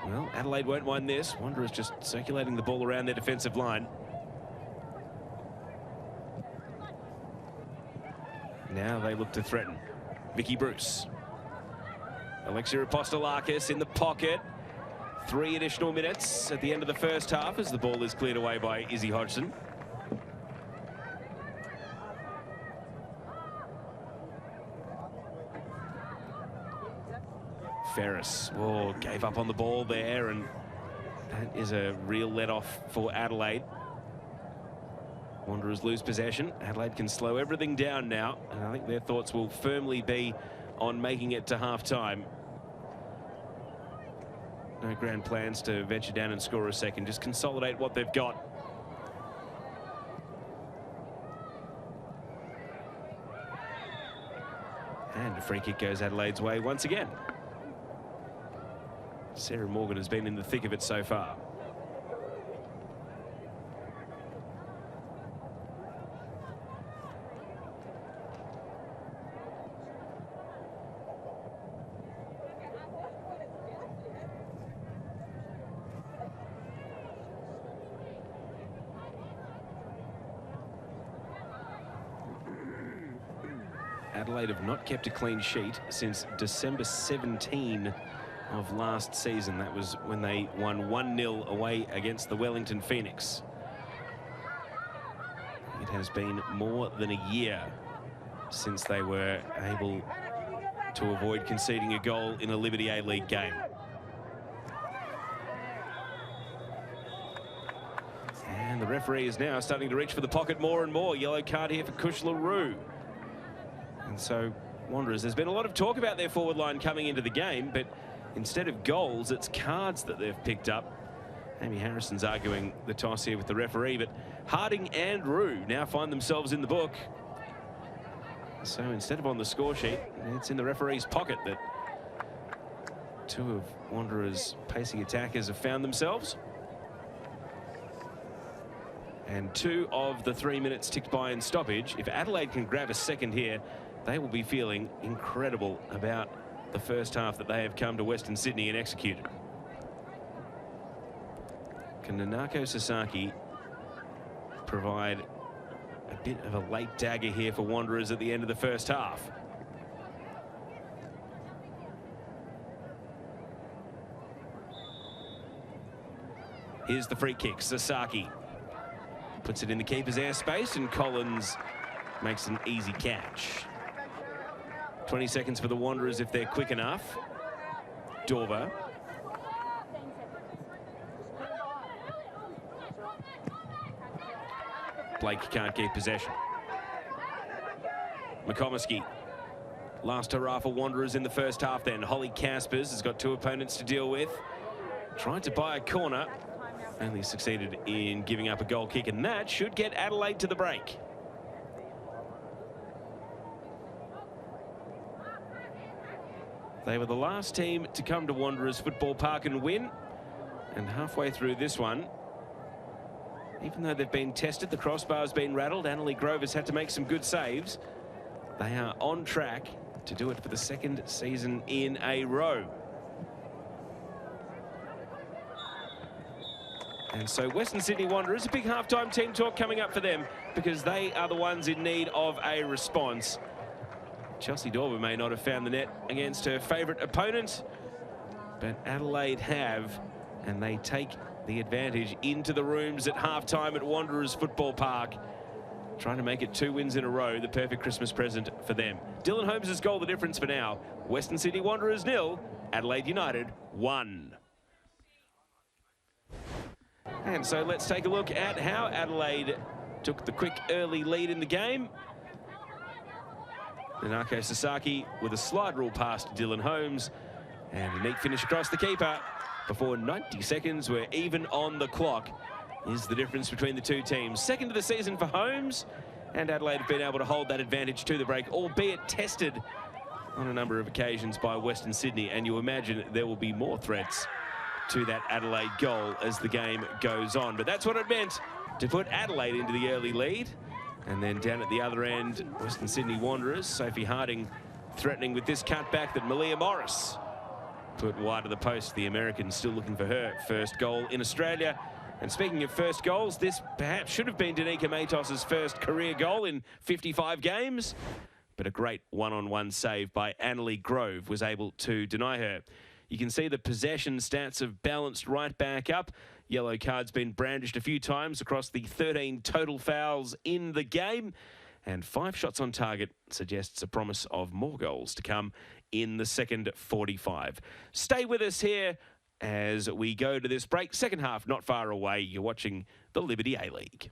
Well, Adelaide won't mind this. Wanderers just circulating the ball around their defensive line. Now they look to threaten. Vicky Bruce. Alexia Apostolakis in the pocket. 3 additional minutes at the end of the first half as the ball is cleared away by Izzy Hodgson. Ferris gave up on the ball there, and that is a real let-off for Adelaide. Wanderers lose possession. Adelaide can slow everything down now, and I think their thoughts will firmly be on making it to half-time. No grand plans to venture down and score a second. Just consolidate what they've got. And a free kick goes Adelaide's way once again. Sarah Morgan has been in the thick of it so far. Adelaide have not kept a clean sheet since December 17 of last season. That was when they won 1-0 away against the Wellington Phoenix. It has been more than a year since they were able to avoid conceding a goal in a Liberty A-League game. And the referee is now starting to reach for the pocket more and more. Yellow card here for Kush LaRue. And so Wanderers, there's been a lot of talk about their forward line coming into the game, but instead of goals, it's cards that they've picked up. Amy Harrison's arguing the toss here with the referee, but Harding and Rue now find themselves in the book. So instead of on the score sheet, it's in the referee's pocket that two of Wanderers' pacing attackers have found themselves. And 2 of the 3 minutes ticked by in stoppage. If Adelaide can grab a second here, they will be feeling incredible about the first half that they have come to Western Sydney and executed. Can Nanako Sasaki provide a bit of a late dagger here for Wanderers at the end of the first half? Here's the free kick. Sasaki puts it in the keeper's airspace, and Collins makes an easy catch. 20 seconds for the Wanderers if they're quick enough. Dorver. Blake can't keep possession. McComiskey. Last hurrah for Wanderers in the first half then. Holly Caspers has got 2 opponents to deal with. Tried to buy a corner. Only succeeded in giving up a goal kick, and that should get Adelaide to the break. They were the last team to come to Wanderers Football Park and win. And halfway through this one, even though they've been tested, the crossbar's been rattled, Annalie Grove has had to make some good saves. They are on track to do it for the 2nd season in a row. And so Western Sydney Wanderers, a big halftime team talk coming up for them, because they are the ones in need of a response. Chelsea Dorver may not have found the net against her favourite opponent, but Adelaide have, and they take the advantage into the rooms at halftime at Wanderers Football Park, trying to make it 2 wins in a row, the perfect Christmas present for them. Dylan Holmes' goal the difference for now. Western Sydney Wanderers 0, Adelaide United 1. And so let's take a look at how Adelaide took the quick early lead in the game. Nanako Sasaki with a slide rule pass to Dylan Holmes, and a neat finish across the keeper before 90 seconds were even on the clock is the difference between the two teams. 2nd of the season for Holmes, and Adelaide have been able to hold that advantage to the break, albeit tested on a number of occasions by Western Sydney, and you imagine there will be more threats to that Adelaide goal as the game goes on. But that's what it meant to put Adelaide into the early lead. And then down at the other end, Western Sydney Wanderers, Sophie Harding threatening with this cutback that Malia Morris put wide of the post. The American still looking for her first goal in Australia. And speaking of first goals, this perhaps should have been Danica Matos's first career goal in 55 games. But a great one-on-one save by Annalie Grove was able to deny her. You can see the possession stats have balanced right back up. Yellow card's been brandished a few times across the 13 total fouls in the game. And 5 shots on target suggests a promise of more goals to come in the second 45. Stay with us here as we go to this break. Second half not far away. You're watching the Liberty A-League.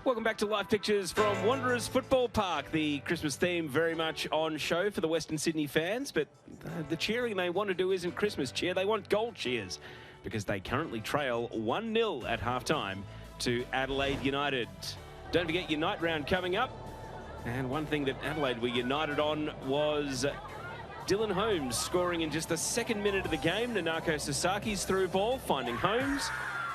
Welcome back to live pictures from Wanderers Football Park. The Christmas theme very much on show for the Western Sydney fans, but the cheering they want to do isn't Christmas cheer, they want goal cheers, because they currently trail 1-0 at halftime to Adelaide United. Don't forget your night round coming up, and one thing that Adelaide were united on was Dylan Holmes scoring in just the second minute of the game. Nanako Sasaki's through ball, finding Holmes.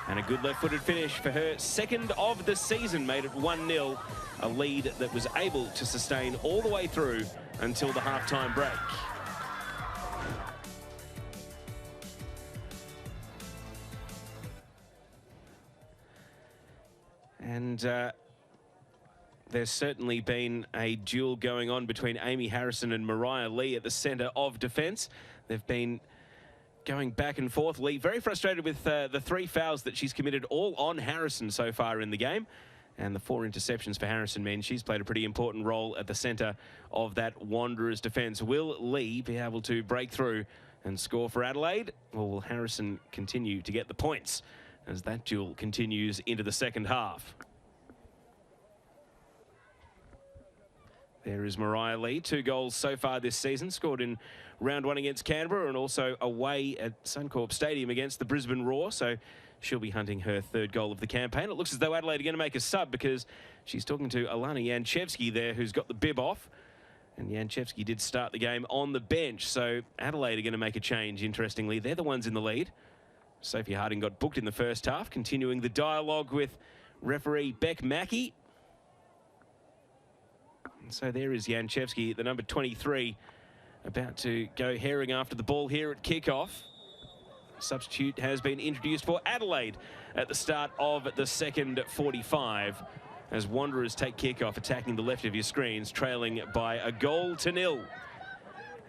And a good left-footed finish for her second of the season made it 1-0, a lead that was able to sustain all the way through until the halftime break. And there's certainly been a duel going on between Amy Harrison and Mariah Lee at the centre of defence. They've been going back and forth. Lee very frustrated with the 3 fouls that she's committed, all on Harrison so far in the game. And the 4 interceptions for Harrison mean she's played a pretty important role at the centre of that Wanderers defence. Will Lee be able to break through and score for Adelaide? Or will Harrison continue to get the points as that duel continues into the second half? There is Mariah Lee, 2 goals so far this season, scored in round 1 against Canberra and also away at Suncorp Stadium against the Brisbane Roar. So she'll be hunting her 3rd goal of the campaign. It looks as though Adelaide are going to make a sub because she's talking to Alana Janchevsky there, who's got the bib off. And Janchevsky did start the game on the bench. So Adelaide are going to make a change, interestingly. They're the ones in the lead. Sophie Harding got booked in the first half, continuing the dialogue with referee Beck Mackey. So there is Janchevsky, the number 23, about to go herring after the ball here at kickoff. Substitute has been introduced for Adelaide at the start of the second 45 as Wanderers take kickoff, attacking the left of your screens, trailing by 1-0.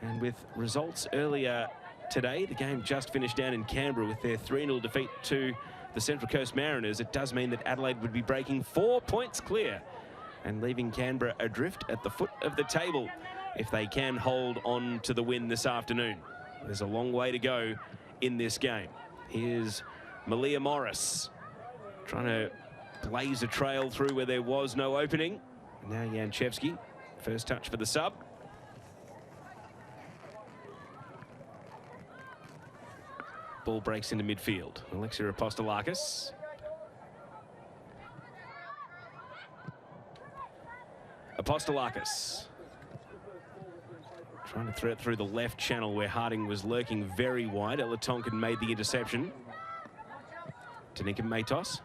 And with results earlier today, the game just finished down in Canberra with their 3-0 defeat to the Central Coast Mariners. It does mean that Adelaide would be breaking 4 points clear and leaving Canberra adrift at the foot of the table if they can hold on to the win this afternoon. There's a long way to go in this game. Here's Malia Morris trying to blaze a trail through where there was no opening. Now Janchevsky, first touch for the sub. Ball breaks into midfield. Alexia Apostolakis. Apostolakis trying to thread through the left channel where Harding was lurking very wide. Ella Tonkin made the interception. Tanika Matos.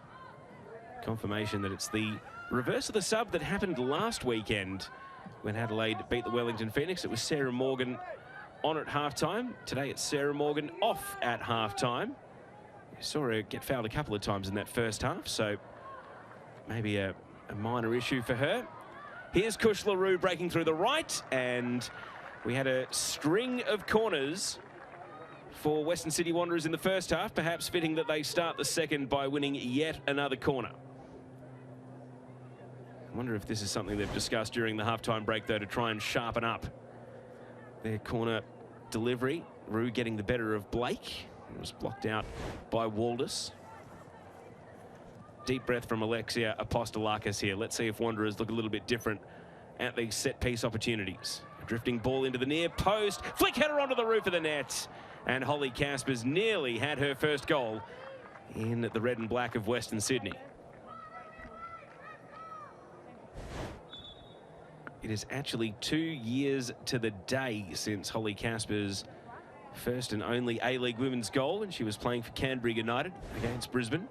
Confirmation that it's the reverse of the sub that happened last weekend when Adelaide beat the Wellington Phoenix. It was Sarah Morgan on at halftime. Today it's Sarah Morgan off at halftime. We saw her get fouled a couple of times in that first half, so maybe a minor issue for her. Here's Kush LaRue breaking through the right, and we had a string of corners for Western Sydney Wanderers in the first half, perhaps fitting that they start the second by winning yet another corner. I wonder if this is something they've discussed during the halftime break, though, to try and sharpen up their corner delivery. Rue getting the better of Blake. It was blocked out by Waldus. Deep breath from Alexia Apostolakis here. Let's see if Wanderers look a little bit different at these set-piece opportunities. A drifting ball into the near post. Flick header onto the roof of the net. And Holly Caspers nearly had her first goal in the red and black of Western Sydney. It is actually 2 years to the day since Holly Caspers' first and only A-League women's goal, and she was playing for Canberra United against Brisbane.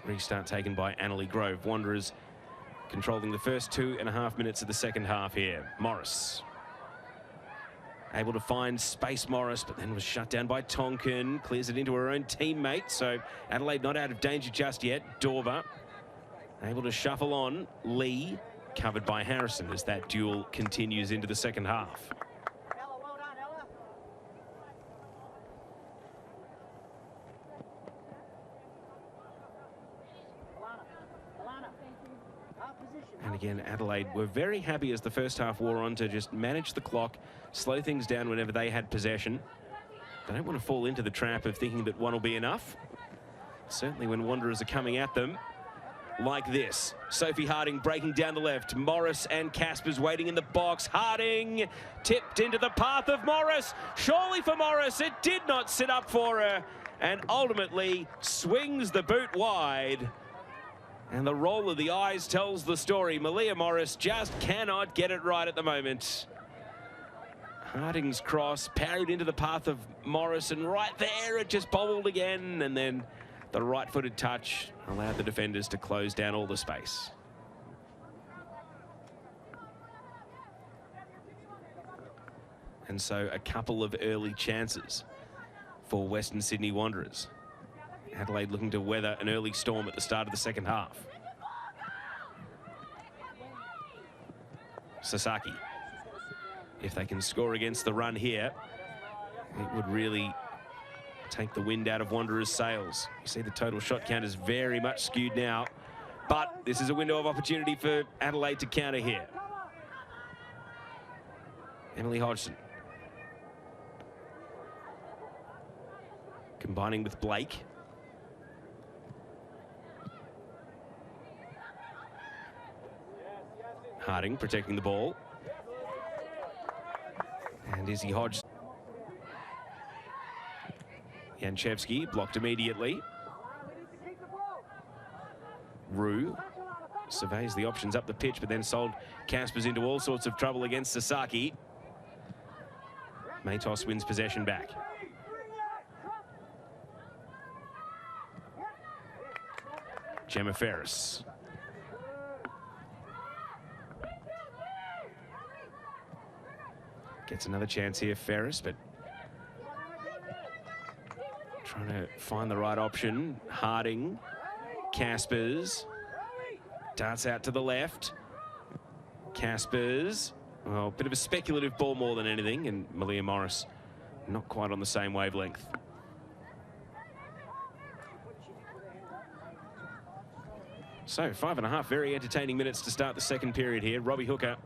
Restart taken by Annalie Grove. Wanderers controlling the first 2.5 minutes of the second half here. Morris able to find space, Morris, but then was shut down by Tonkin. Clears it into her own teammate, so Adelaide not out of danger just yet. Dorver able to shuffle on. Lee covered by Harrison as that duel continues into the second half. And again, Adelaide were very happy as the first half wore on to just manage the clock, slow things down whenever they had possession. They don't want to fall into the trap of thinking that one will be enough. Certainly when Wanderers are coming at them like this. Sophie Harding breaking down the left. Morris and Caspers waiting in the box. Harding tipped into the path of Morris. Surely for Morris, it did not sit up for her, and ultimately swings the boot wide. And the roll of the eyes tells the story. Malia Morris just cannot get it right at the moment. Harding's cross parried into the path of Morris, and right there it just bobbled again, and then the right-footed touch allowed the defenders to close down all the space. And so a couple of early chances for Western Sydney Wanderers. Adelaide looking to weather an early storm at the start of the second half. Sasaki. If they can score against the run here, it would really take the wind out of Wanderers' sails. You see the total shot count is very much skewed now, but this is a window of opportunity for Adelaide to counter here. Emily Hodgson. Combining with Blake. Harding protecting the ball. And Izzy Hodgson. Janchevsky blocked immediately. Rue surveys the options up the pitch, but then sold Caspers into all sorts of trouble against Sasaki. Matos wins possession back. Gemma Ferris. Gets another chance here, Ferris, but trying to find the right option. Harding, Caspers, darts out to the left. Caspers, well, a bit of a speculative ball more than anything, and Malia Morris not quite on the same wavelength. So 5.5 very entertaining minutes to start the second period here. Robbie Hooker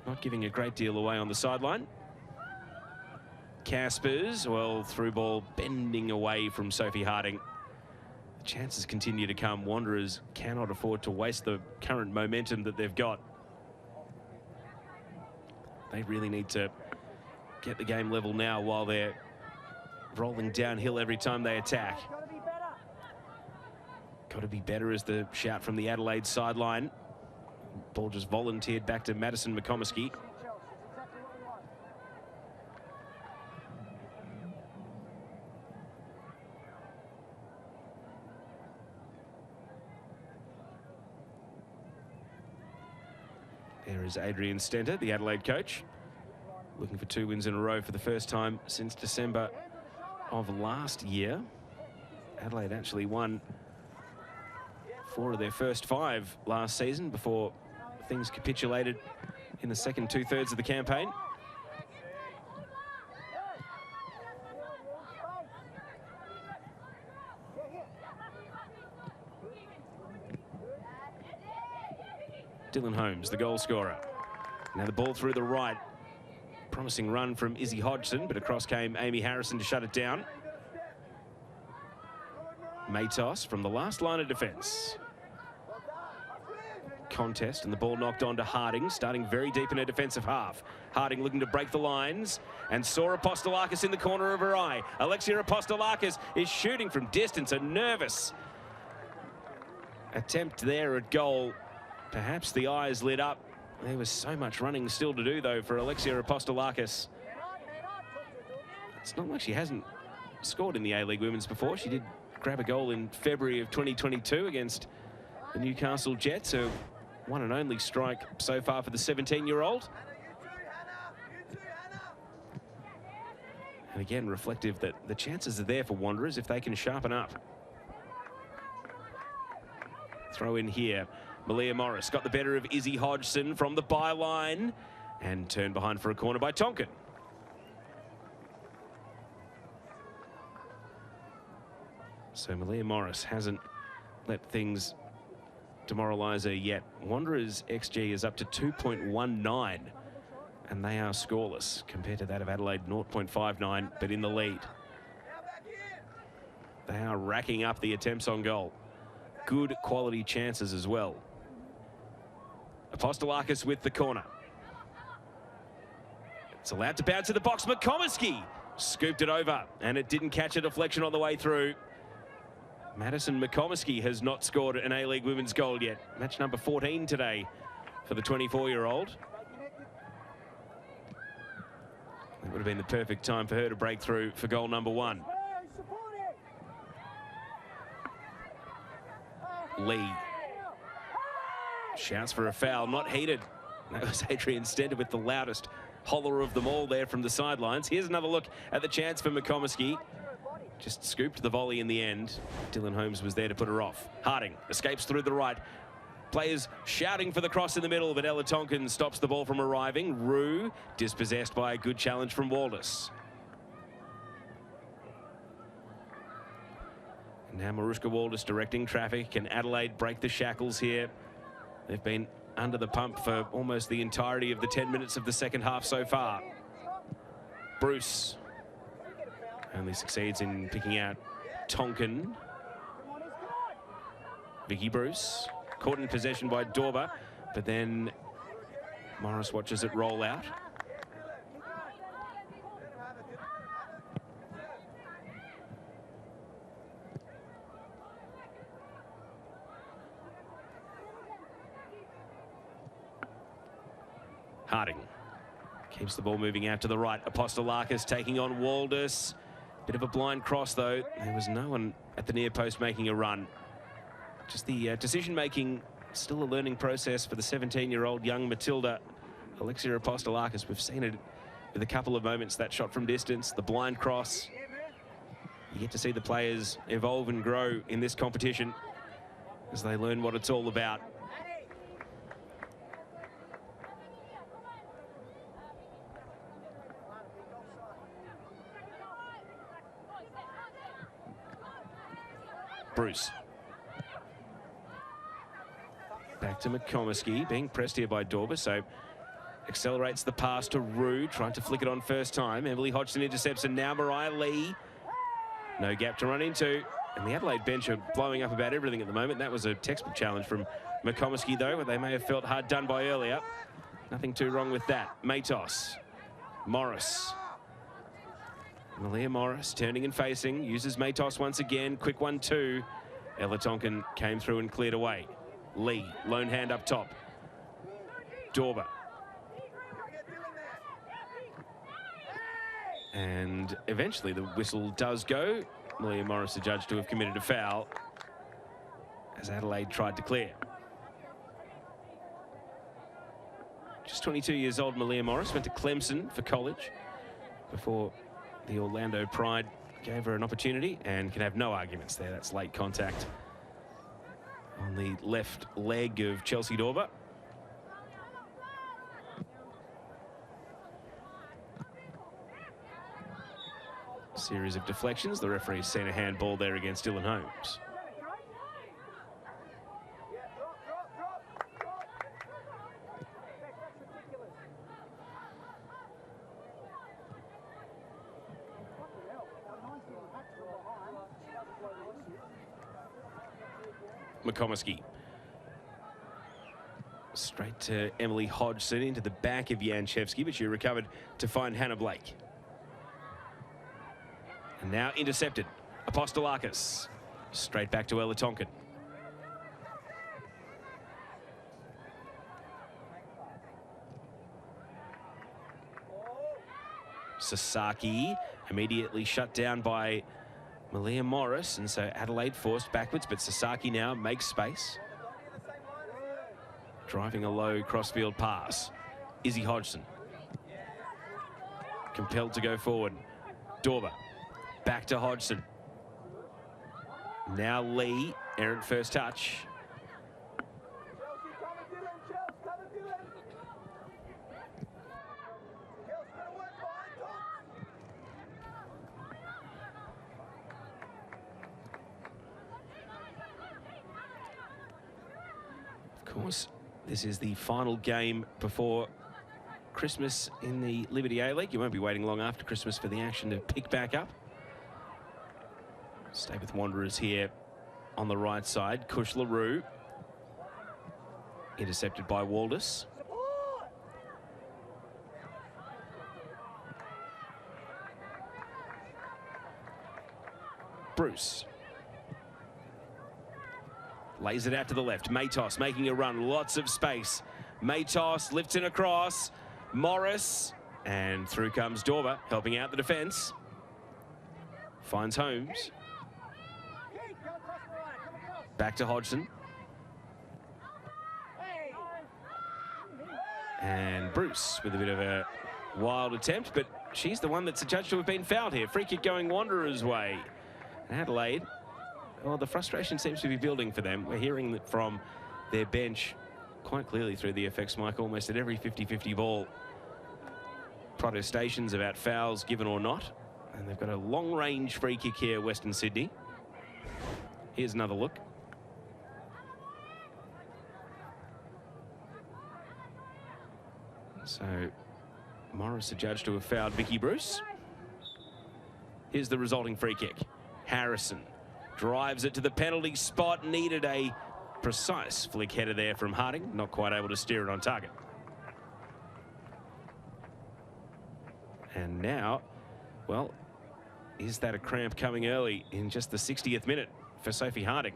not giving a great deal away on the sideline. Caspers, well, through ball bending away from Sophie Harding. The chances continue to come. Wanderers cannot afford to waste the current momentum that they've got. They really need to get the game level now while they're rolling downhill every time they attack. Got to be better is the shout from the Adelaide sideline. Ball just volunteered back to Madison McComiskey. There is Adrian Stenter, the Adelaide coach, looking for 2 wins in a row for the first time since December of last year. Adelaide actually won 4 of their first 5 last season before things capitulated in the second 2/3 of the campaign. Dylan Holmes, the goal scorer. Now the ball through the right. Promising run from Izzy Hodgson, but across came Amy Harrison to shut it down. Matos from the last line of defence. Contest, and the ball knocked on to Harding, starting very deep in her defensive half. Harding looking to break the lines, and saw Apostolakis in the corner of her eye. Alexia Apostolakis is shooting from distance, a nervous attempt there at goal. Perhaps the eyes lit up. There was so much running still to do, though, for Alexia Apostolakis. It's not like she hasn't scored in the A-League Women's before. She did grab a goal in February of 2022 against the Newcastle Jets, her one and only strike so far for the 17-year-old. And again, reflective that the chances are there for Wanderers if they can sharpen up. Throw in here. Malia Morris got the better of Izzy Hodgson from the byline and turned behind for a corner by Tonkin. So Malia Morris hasn't let things demoraliser yet. Wanderers XG is up to 2.19, and they are scoreless compared to that of Adelaide, 0.59, but in the lead. They are racking up the attempts on goal. Good quality chances as well. Apostolakis with the corner. It's allowed to bounce in the box. McComiskey scooped it over, and it didn't catch a deflection on the way through. Madison McComiskey has not scored an A-League women's goal yet. Match number 14 today for the 24-year-old. It would have been the perfect time for her to break through for goal number 1. Lee shouts for a foul, not heeded. That was Adrian Stender with the loudest holler of them all there from the sidelines. Here's another look at the chance for McComiskey. Just scooped the volley in the end. Dylan Holmes was there to put her off. Harding escapes through the right. Players shouting for the cross in the middle, but Ella Tonkin stops the ball from arriving. Rue dispossessed by a good challenge from Waldus. And now Marushka Waldus directing traffic. Can Adelaide break the shackles here? They've been under the pump for almost the entirety of the 10 minutes of the second half so far. Bruce only succeeds in picking out Tonkin. Vicky Bruce caught in possession by Dorber, but then Morris watches it roll out. Harding keeps the ball moving out to the right. Apostolakis taking on Waldus. Bit of a blind cross, though. There was no one at the near post making a run. Just the decision-making, still a learning process for the 17-year-old young Matilda Alexia Apostolakis. We've seen it with a couple of moments, that shot from distance, the blind cross. You get to see the players evolve and grow in this competition as they learn what it's all about. Bruce. Back to McComiskey, being pressed here by Dorber, so accelerates the pass to Rue, trying to flick it on first time. Emily Hodgson intercepts, and now Mariah Lee. No gap to run into, and the Adelaide bench are blowing up about everything at the moment. That was a textbook challenge from McComiskey, though, but they may have felt hard done by earlier. Nothing too wrong with that. Matos. Morris. Malia Morris turning and facing, uses Matos once again. Quick 1-2. Ella Tonkin came through and cleared away. Lee, lone hand up top. Dorber. And eventually the whistle does go. Malia Morris adjudged to have committed a foul as Adelaide tried to clear. Just 22 years old, Malia Morris went to Clemson for college before the Orlando Pride gave her an opportunity, and can have no arguments there. That's late contact on the left leg of Chelsea Dorber. Series of deflections. The referee's seen a handball there against Dylan Holmes. McComiskey. Straight to Emily Hodgson into the back of Janchevsky, but she recovered to find Hannah Blake. And now intercepted. Apostolakis. Straight back to Ella Tonkin. Sasaki immediately shut down by Malia Morris, and so Adelaide forced backwards, but Sasaki now makes space. Driving a low crossfield pass. Izzy Hodgson. Compelled to go forward. Dorber. Back to Hodgson. Now Lee, errant first touch. course, this is the final game before Christmas in the Liberty A-League. You won't be waiting long after Christmas for the action to pick back up. Stay with Wanderers here on the right side. Kush LaRue. Intercepted by Waldus. Bruce. Lays it out to the left. Matos making a run. Lots of space. Matos lifts it across. Morris. And through comes Dorber, helping out the defence. Finds Holmes. Back to Hodgson. And Bruce with a bit of a wild attempt, but she's the one that's adjudged to have been fouled here. Free kick going Wanderers' way. And Adelaide, well, the frustration seems to be building for them. We're hearing that from their bench quite clearly through the FX mic, almost at every 50-50 ball. Protestations about fouls given or not. And they've got a long-range free kick here, Western Sydney. Here's another look. So Morris adjudged to have fouled Vicky Bruce. Here's the resulting free kick. Harrison drives it to the penalty spot. Needed a precise flick header there from Harding. Not quite able to steer it on target. And now, well, is that a cramp coming early in just the 60th minute for Sophie Harding?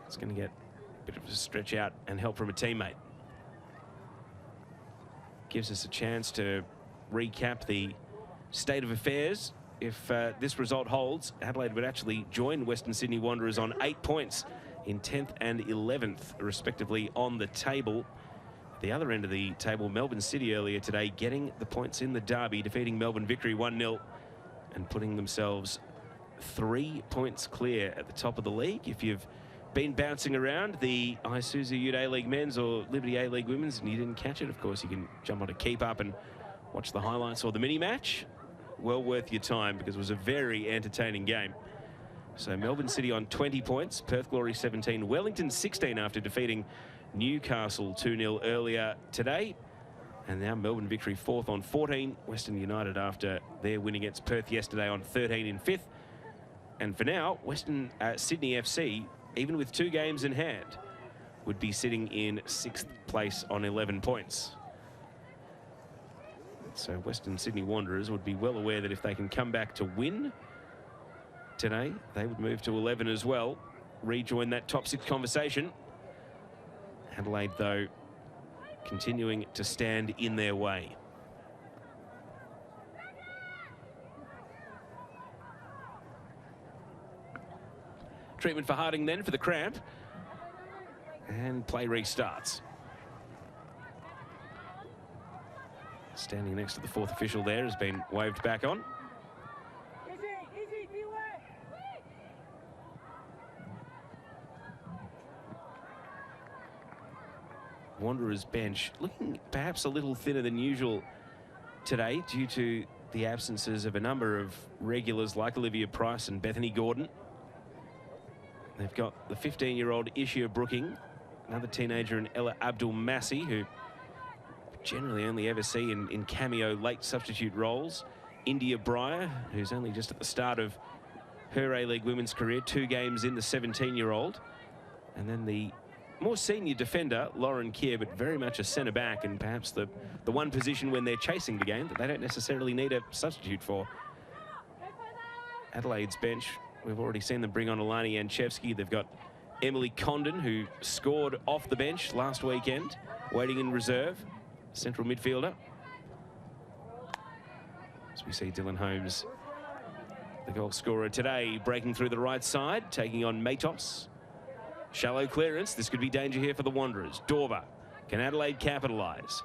It's going to get a bit of a stretch out and help from a teammate. Gives us a chance to recap the state of affairs. If this result holds, Adelaide would actually join Western Sydney Wanderers on 8 points in 10th and 11th, respectively, on the table. At the other end of the table, Melbourne City earlier today getting the points in the derby, defeating Melbourne Victory 1-0 and putting themselves 3 points clear at the top of the league. If you've been bouncing around the Isuzu Ute A-League men's or Liberty A-League women's and you didn't catch it, of course, you can jump on to Keep Up and watch the highlights or the mini-match. Well worth your time because it was a very entertaining game. So Melbourne City on 20 points, Perth Glory 17, Wellington 16 after defeating Newcastle 2-0 earlier today. And now Melbourne Victory 4th on 14, Western United after their win against Perth yesterday on 13 in 5th. And for now, Western Sydney FC, even with 2 games in hand, would be sitting in 6th place on 11 points. So Western Sydney Wanderers would be well aware that if they can come back to win today, they would move to 11 as well, rejoin that top 6 conversation. Adelaide, though, continuing to stand in their way. Treatment for Harding then for the cramp. And play restarts. Standing next to the 4th official there has been waved back on. Wanderers bench looking perhaps a little thinner than usual today due to the absences of a number of regulars like Olivia Price and Bethany Gordon. They've got the 15-year-old Ishia Brooking, another teenager in Ella Abdul-Massi, who generally only ever see in cameo late substitute roles. India Breyer, who's only just at the start of her A-League women's career, 2 games in, the 17-year-old. And then the more senior defender, Lauren Keir, but very much a centre-back and perhaps the one position when they're chasing the game that they don't necessarily need a substitute for. Adelaide's bench, we've already seen them bring on Alani Janchevsky. They've got Emily Condon, who scored off the bench last weekend, waiting in reserve. Central midfielder. As we see Dylan Holmes, the goal scorer today, breaking through the right side, taking on Matos. Shallow clearance. This could be danger here for the Wanderers. Dorber. Can Adelaide capitalise?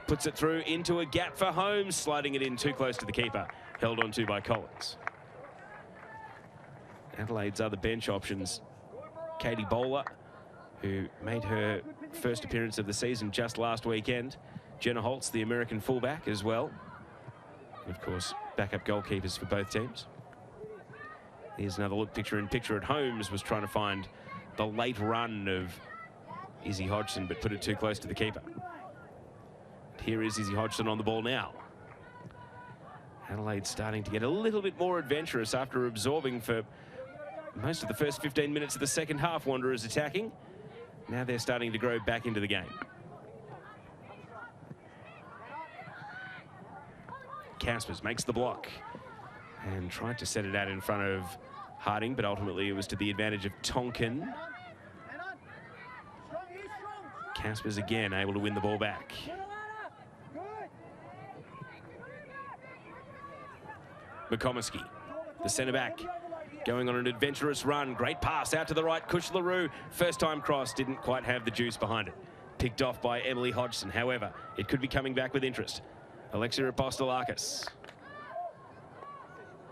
Puts it through into a gap for Holmes, sliding it in too close to the keeper. Held on to by Collins. Adelaide's other bench options. Katie Bowler, who made her first appearance of the season just last weekend. Jenna Holtz, the American fullback, as well. And of course, backup goalkeepers for both teams. Here's another look, picture in picture at Holmes, was trying to find the late run of Izzy Hodgson, but put it too close to the keeper. Here is Izzy Hodgson on the ball now. Adelaide starting to get a little bit more adventurous after absorbing for most of the first 15 minutes of the second half. Wanderers attacking. Now they're starting to grow back into the game. Caspers makes the block and tried to set it out in front of Harding, but ultimately it was to the advantage of Tonkin. Caspers again able to win the ball back. McComiskey, the centre-back, going on an adventurous run. Great pass out to the right. Kush LaRue, first-time cross, didn't quite have the juice behind it. Picked off by Emily Hodgson. However, it could be coming back with interest. Alexia Apostolakis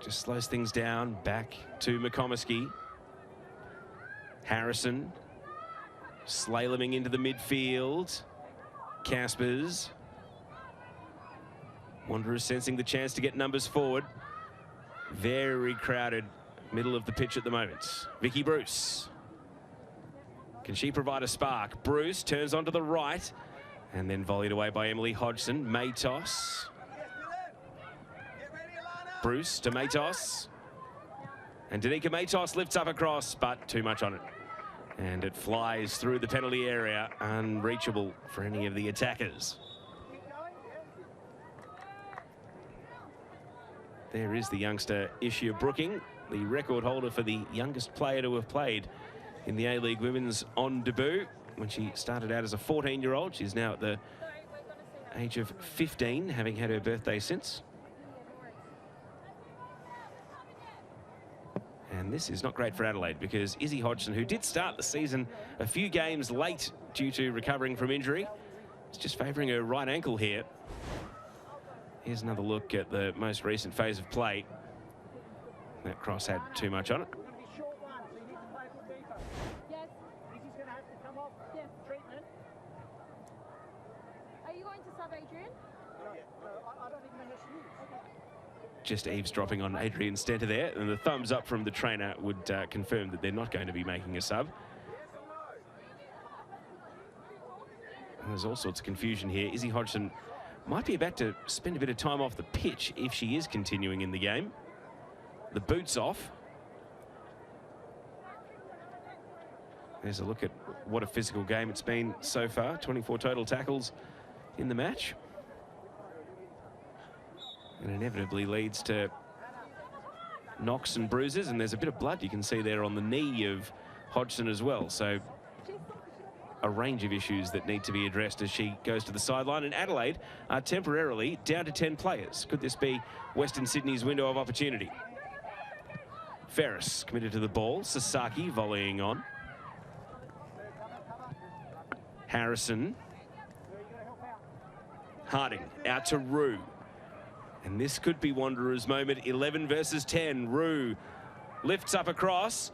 just slows things down. Back to McComiskey. Harrison slaloming into the midfield. Caspers. Wanderers sensing the chance to get numbers forward. Very crowded middle of the pitch at the moment. Vicky Bruce. Can she provide a spark? Bruce turns onto the right and then volleyed away by Emily Hodgson. Matos. Bruce to Matos. And Danica Matos lifts up across, but too much on it. And it flies through the penalty area, unreachable for any of the attackers. There is the youngster Ishia Brooking, the record holder for the youngest player to have played in the A-League Women's on debut. When she started out as a 14-year-old, she's now at the age of 15, having had her birthday since. And this is not great for Adelaide because Izzy Hodgson, who did start the season a few games late due to recovering from injury, is just favouring her right ankle here. Here's another look at the most recent phase of play. That cross had too much on it. Just eavesdropping on Adrian Stenter there, and the thumbs up from the trainer would confirm that they're not going to be making a sub. And there's all sorts of confusion here. Izzy Hodgson might be about to spend a bit of time off the pitch if she is continuing in the game. The boot's off. There's a look at what a physical game it's been so far. 24 total tackles in the match. And inevitably leads to knocks and bruises, and there's a bit of blood you can see there on the knee of Hodgson as well. So a range of issues that need to be addressed as she goes to the sideline. And Adelaide are temporarily down to 10 players. Could this be Western Sydney's window of opportunity? Ferris committed to the ball. Sasaki volleying on. Harrison. Harding out to Rue. And this could be Wanderers' moment. 11 versus 10. Rue lifts up across.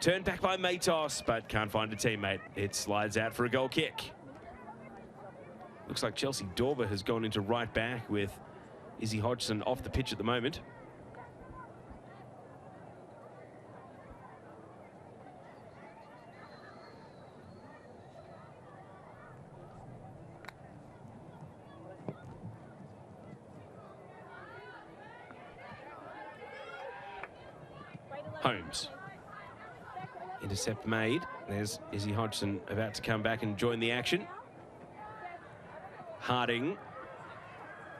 Turned back by Matos, but can't find a teammate. It slides out for a goal kick. Looks like Chelsea Dorber has gone into right back with Izzy Hodgson off the pitch at the moment. Holmes. Intercept made. There's Izzy Hodgson about to come back and join the action. Harding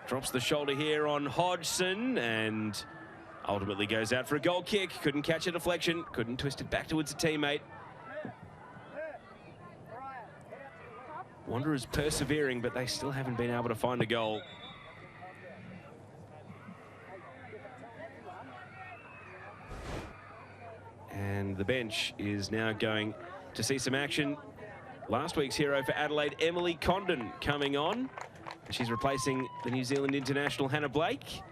drops the shoulder here on Hodgson and ultimately goes out for a goal kick. Couldn't catch a deflection. Couldn't twist it back towards a teammate. Wanderers persevering, but they still haven't been able to find a goal. And the bench is now going to see some action. Last week's hero for Adelaide, Emily Condon, coming on. She's replacing the New Zealand international Hannah Blake.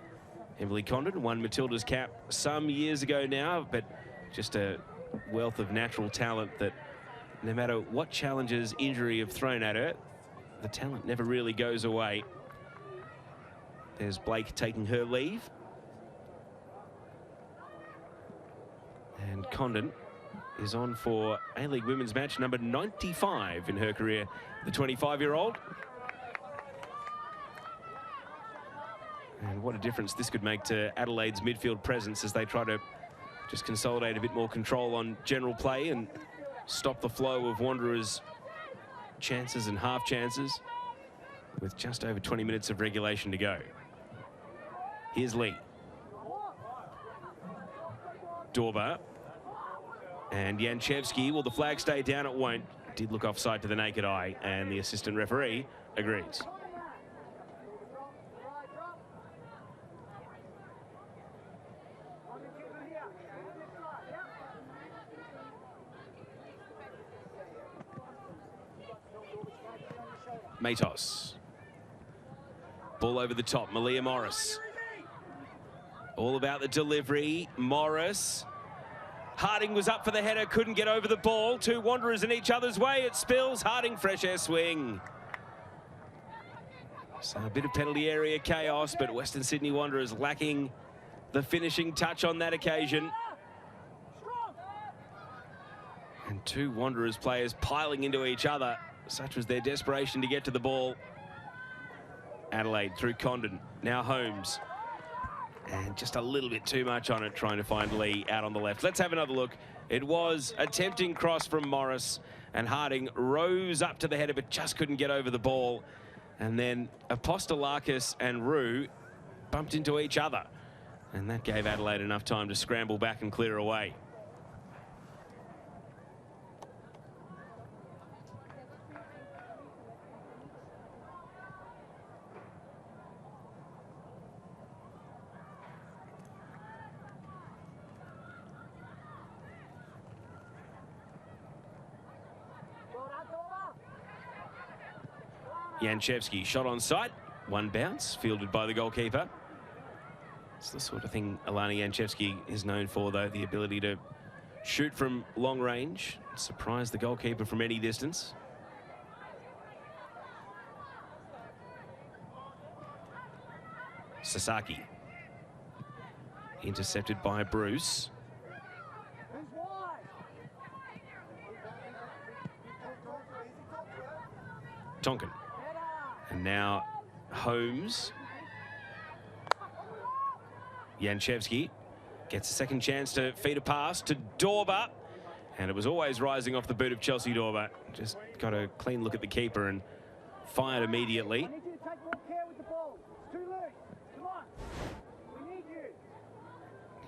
Emily Condon won Matilda's cap some years ago now, but just a wealth of natural talent that no matter what challenges injury have thrown at her, the talent never really goes away. There's Blake taking her leave. And Condon is on for A-League Women's match number 95 in her career, the 25-year-old. And what a difference this could make to Adelaide's midfield presence as they try to just consolidate a bit more control on general play and stop the flow of Wanderers' chances and half chances with just over 20 minutes of regulation to go. Here's Lee. Dorba. And Janchevsky. Will the flag stay down? It won't. It did look offside to the naked eye, and the assistant referee agrees. Matos. Ball over the top. Malia Morris. All about the delivery. Morris. Harding was up for the header, couldn't get over the ball. Two Wanderers in each other's way. It spills. Harding, fresh air swing. So a bit of penalty area chaos, but Western Sydney Wanderers lacking the finishing touch on that occasion. And two Wanderers players piling into each other. Such was their desperation to get to the ball. Adelaide through Condon. Now Holmes. And just a little bit too much on it, trying to find Lee out on the left. Let's have another look. It was a tempting cross from Morris, and Harding rose up to the header, but just couldn't get over the ball. And then Apostolakis and Rue bumped into each other. And that gave Adelaide enough time to scramble back and clear away. Janchevsky shot on sight, one bounce, fielded by the goalkeeper. It's the sort of thing Alana Janchevsky is known for, though, the ability to shoot from long range, surprise the goalkeeper from any distance. Sasaki. Intercepted by Bruce. Tonkin. And now Holmes. Janchevsky gets a second chance to feed a pass to Dorba. And it was always rising off the boot of Chelsea Dorba. Just got a clean look at the keeper and fired immediately.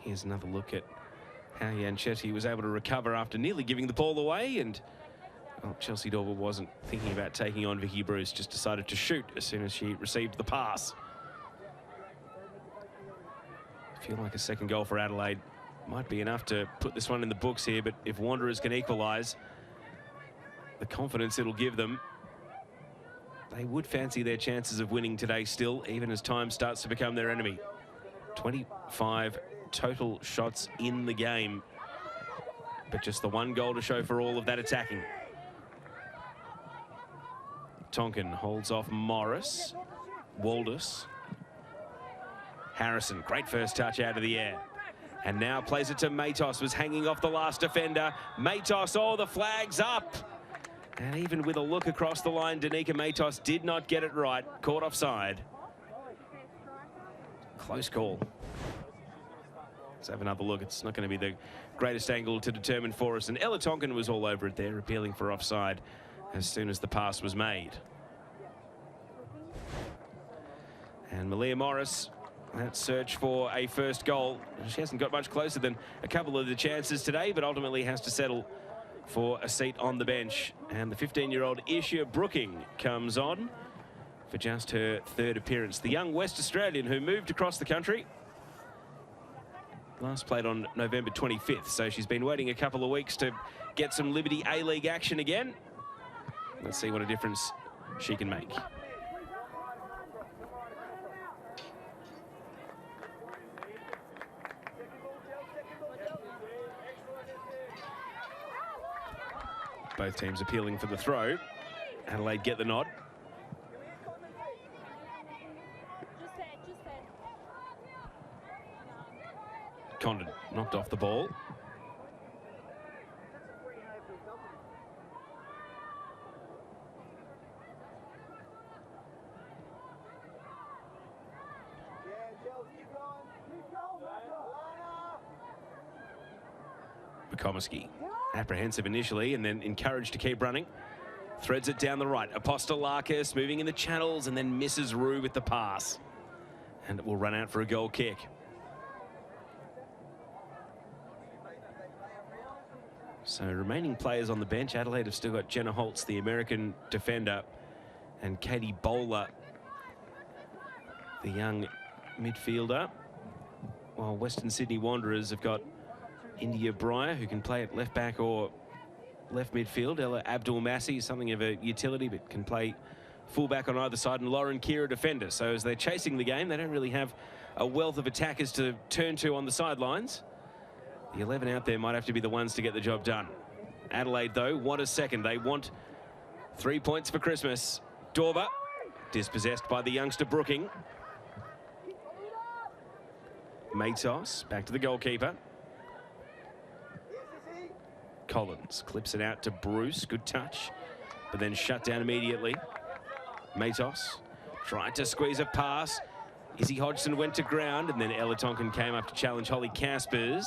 Here's another look at how Janchevsky was able to recover after nearly giving the ball away. And well, Chelsea Dorba wasn't thinking about taking on Vicky Bruce, just decided to shoot as soon as she received the pass. I feel like a second goal for Adelaide might be enough to put this one in the books here, but if Wanderers can equalise, the confidence it'll give them, they would fancy their chances of winning today still, even as time starts to become their enemy. 25 total shots in the game, but just the one goal to show for all of that attacking. Tonkin holds off Morris. Waldus. Harrison, great first touch out of the air. And now plays it to Matos, was hanging off the last defender. Matos, oh, the flag's up. And even with a look across the line, Danica Matos did not get it right. Caught offside. Close call. Let's have another look. It's not going to be the greatest angle to determine for us. And Ella Tonkin was all over it there, appealing for offside as soon as the pass was made. And Malia Morris, that search for a first goal. She hasn't got much closer than a couple of the chances today, but ultimately has to settle for a seat on the bench. And the 15-year-old Ishia Brooking comes on for just her third appearance. The young West Australian who moved across the country. Last played on November 25th, so she's been waiting a couple of weeks to get some Liberty A-League action again. Let's see what a difference she can make. Both teams appealing for the throw. Adelaide get the nod. Condon knocked off the ball. McComiskey, apprehensive initially and then encouraged to keep running. Threads it down the right. Apostolakis moving in the channels and then misses Rue with the pass. And it will run out for a goal kick. So remaining players on the bench, Adelaide have still got Jenna Holtz, the American defender, and Katie Bowler, the young midfielder. While Western Sydney Wanderers have got India Breyer, who can play at left back or left midfield. Ella Abdul-Masih, something of a utility, but can play fullback on either side, and Lauren Kira, defender. So as they're chasing the game, they don't really have a wealth of attackers to turn to on the sidelines. The 11 out there might have to be the ones to get the job done. Adelaide, though, want a second. They want 3 points for Christmas. Dorber, dispossessed by the youngster Brooking. Matos, back to the goalkeeper. Collins clips it out to Bruce. Good touch, but then shut down immediately. Matos tried to squeeze a pass. Izzy Hodgson went to ground, and then Ella Tonkin came up to challenge Holly Caspers.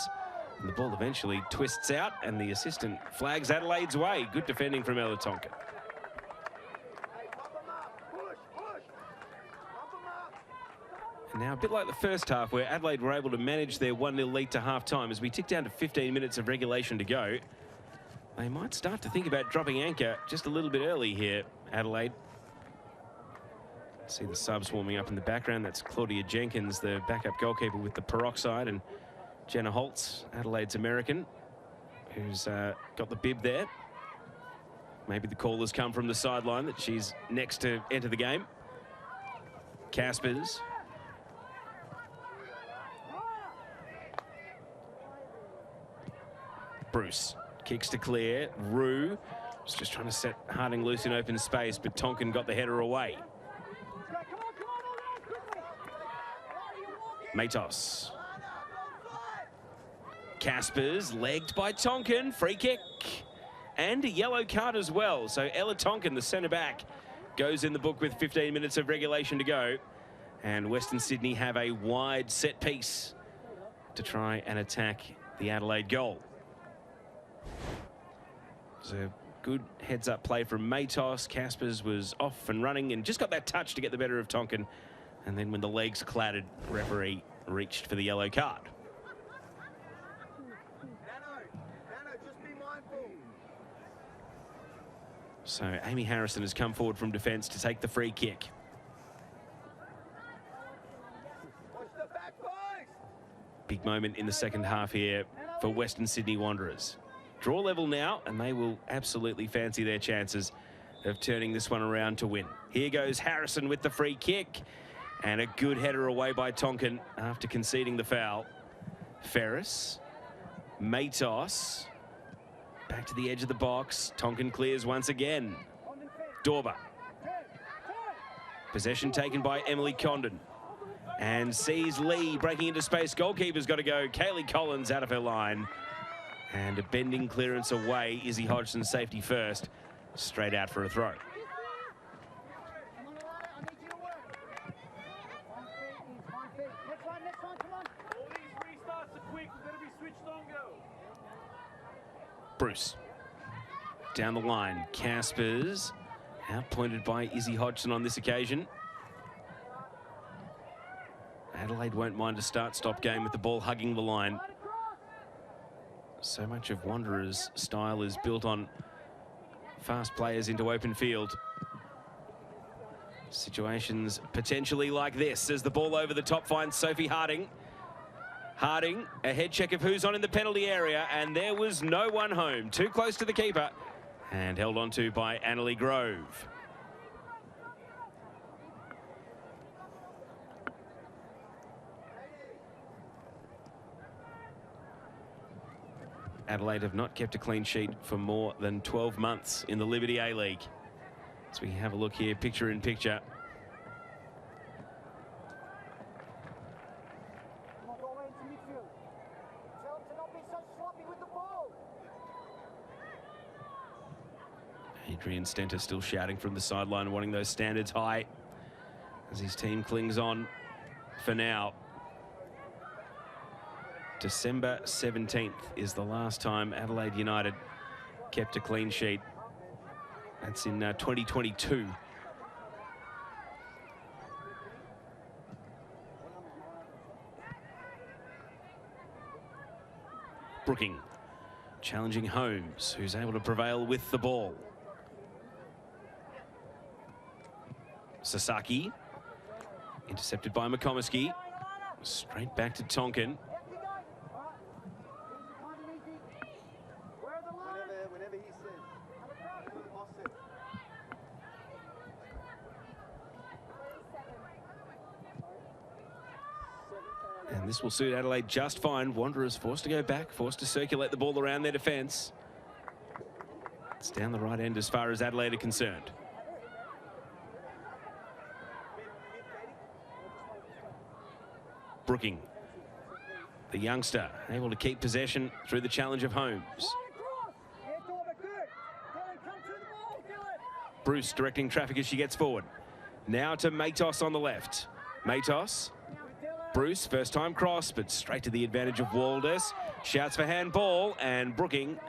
And the ball eventually twists out, and the assistant flags Adelaide's way. Good defending from Ella Tonkin. And now, a bit like the first half, where Adelaide were able to manage their 1-0 lead to half-time, as we tick down to 15 minutes of regulation to go, they might start to think about dropping anchor just a little bit early here, Adelaide. See the subs warming up in the background. That's Claudia Jenkins, the backup goalkeeper with the peroxide, and Jenna Holtz, Adelaide's American, who's got the bib there. Maybe the call has come from the sideline that she's next to enter the game. Caspers. Bruce kicks to clear. Rue was just trying to set Harding loose in open space, but Tonkin got the header away. Matos. Caspers, legged by Tonkin, free kick, and a yellow card as well. So Ella Tonkin, the centre-back, goes in the book with 15 minutes of regulation to go. And Western Sydney have a wide set piece to try and attack the Adelaide goal. It was a good heads-up play from Matos. Caspers was off and running and just got that touch to get the better of Tonkin. And then when the legs clattered, referee reached for the yellow card. So Amy Harrison has come forward from defence to take the free kick. Big moment in the second half here for Western Sydney Wanderers. Draw level now, and they will absolutely fancy their chances of turning this one around to win. Here goes Harrison with the free kick, and a good header away by Tonkin after conceding the foul. Ferris, Matos, back to the edge of the box. Tonkin clears once again. Dorber. Possession taken by Emily Condon. And sees Lee breaking into space. Goalkeeper's got to go. Kaylee Collins out of her line. And a bending clearance away. Izzy Hodgson safety first. Straight out for a throw. Bruce. Down the line. Caspers. Outpointed by Izzy Hodgson on this occasion. Adelaide won't mind a start-stop game with the ball hugging the line. So much of Wanderers' style is built on fast players into open field. Situations potentially like this as the ball over the top finds Sophie Harding. Harding, a head check of who's on in the penalty area, and there was no one home. Too close to the keeper and held on to by Annalie Grove. Adelaide have not kept a clean sheet for more than 12 months in the Liberty A-League. As we have a look here, picture in picture. Adrian Stenter still shouting from the sideline, wanting those standards high as his team clings on for now. December 17th is the last time Adelaide United kept a clean sheet. That's in 2022. Brooking challenging Holmes, who's able to prevail with the ball. Sasaki, intercepted by McComiskey. Straight back to Tonkin. And this will suit Adelaide just fine. Wanderers forced to go back, forced to circulate the ball around their defence. It's down the right end as far as Adelaide are concerned. Brooking, the youngster, able to keep possession through the challenge of Holmes. Bruce directing traffic as she gets forward. Now to Matos on the left. Matos. Bruce, first time cross, but straight to the advantage of Waldes. Shouts for handball, and Brooking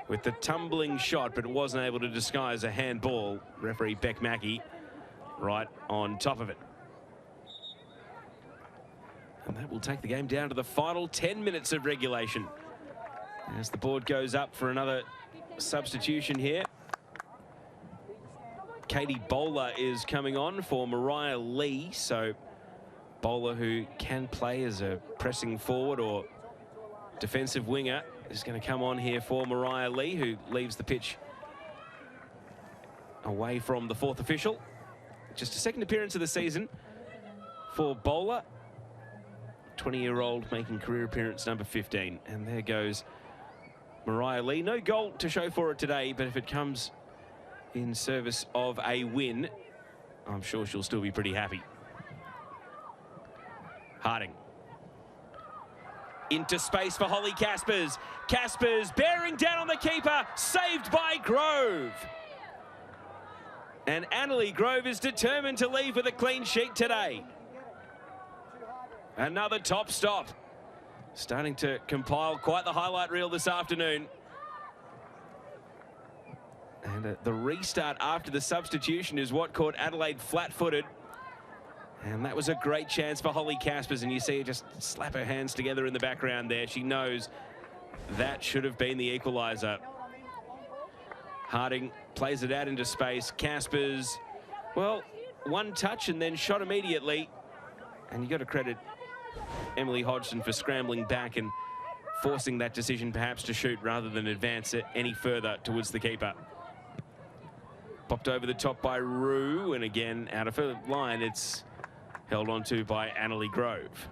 with the tumbling shot, but wasn't able to disguise a handball. Referee Beck Mackey right on top of it. And that will take the game down to the final 10 minutes of regulation. As the board goes up for another substitution here. Katie Bowler is coming on for Mariah Lee. So Bowler, who can play as a pressing forward or defensive winger, is going to come on here for Mariah Lee, who leaves the pitch away from the fourth official. Just a second appearance of the season for Bowler. 20-year-old making career appearance number 15. And there goes Mariah Lee. No goal to show for it today, but if it comes in service of a win, I'm sure she'll still be pretty happy. Harding. Into space for Holly Caspers. Caspers bearing down on the keeper, saved by Grove. And Annalie Grove is determined to leave with a clean sheet today. Another top stop. Starting to compile quite the highlight reel this afternoon. And the restart after the substitution is what caught Adelaide flat-footed. And that was a great chance for Holly Caspers, and you see her just slap her hands together in the background there. She knows that should have been the equaliser. Harding plays it out into space. Caspers, well, one touch and then shot immediately. And you got to credit Emily Hodgson for scrambling back and forcing that decision perhaps to shoot rather than advance it any further towards the keeper. Popped over the top by Rue, and again out of her line it's held onto by Annalie Grove.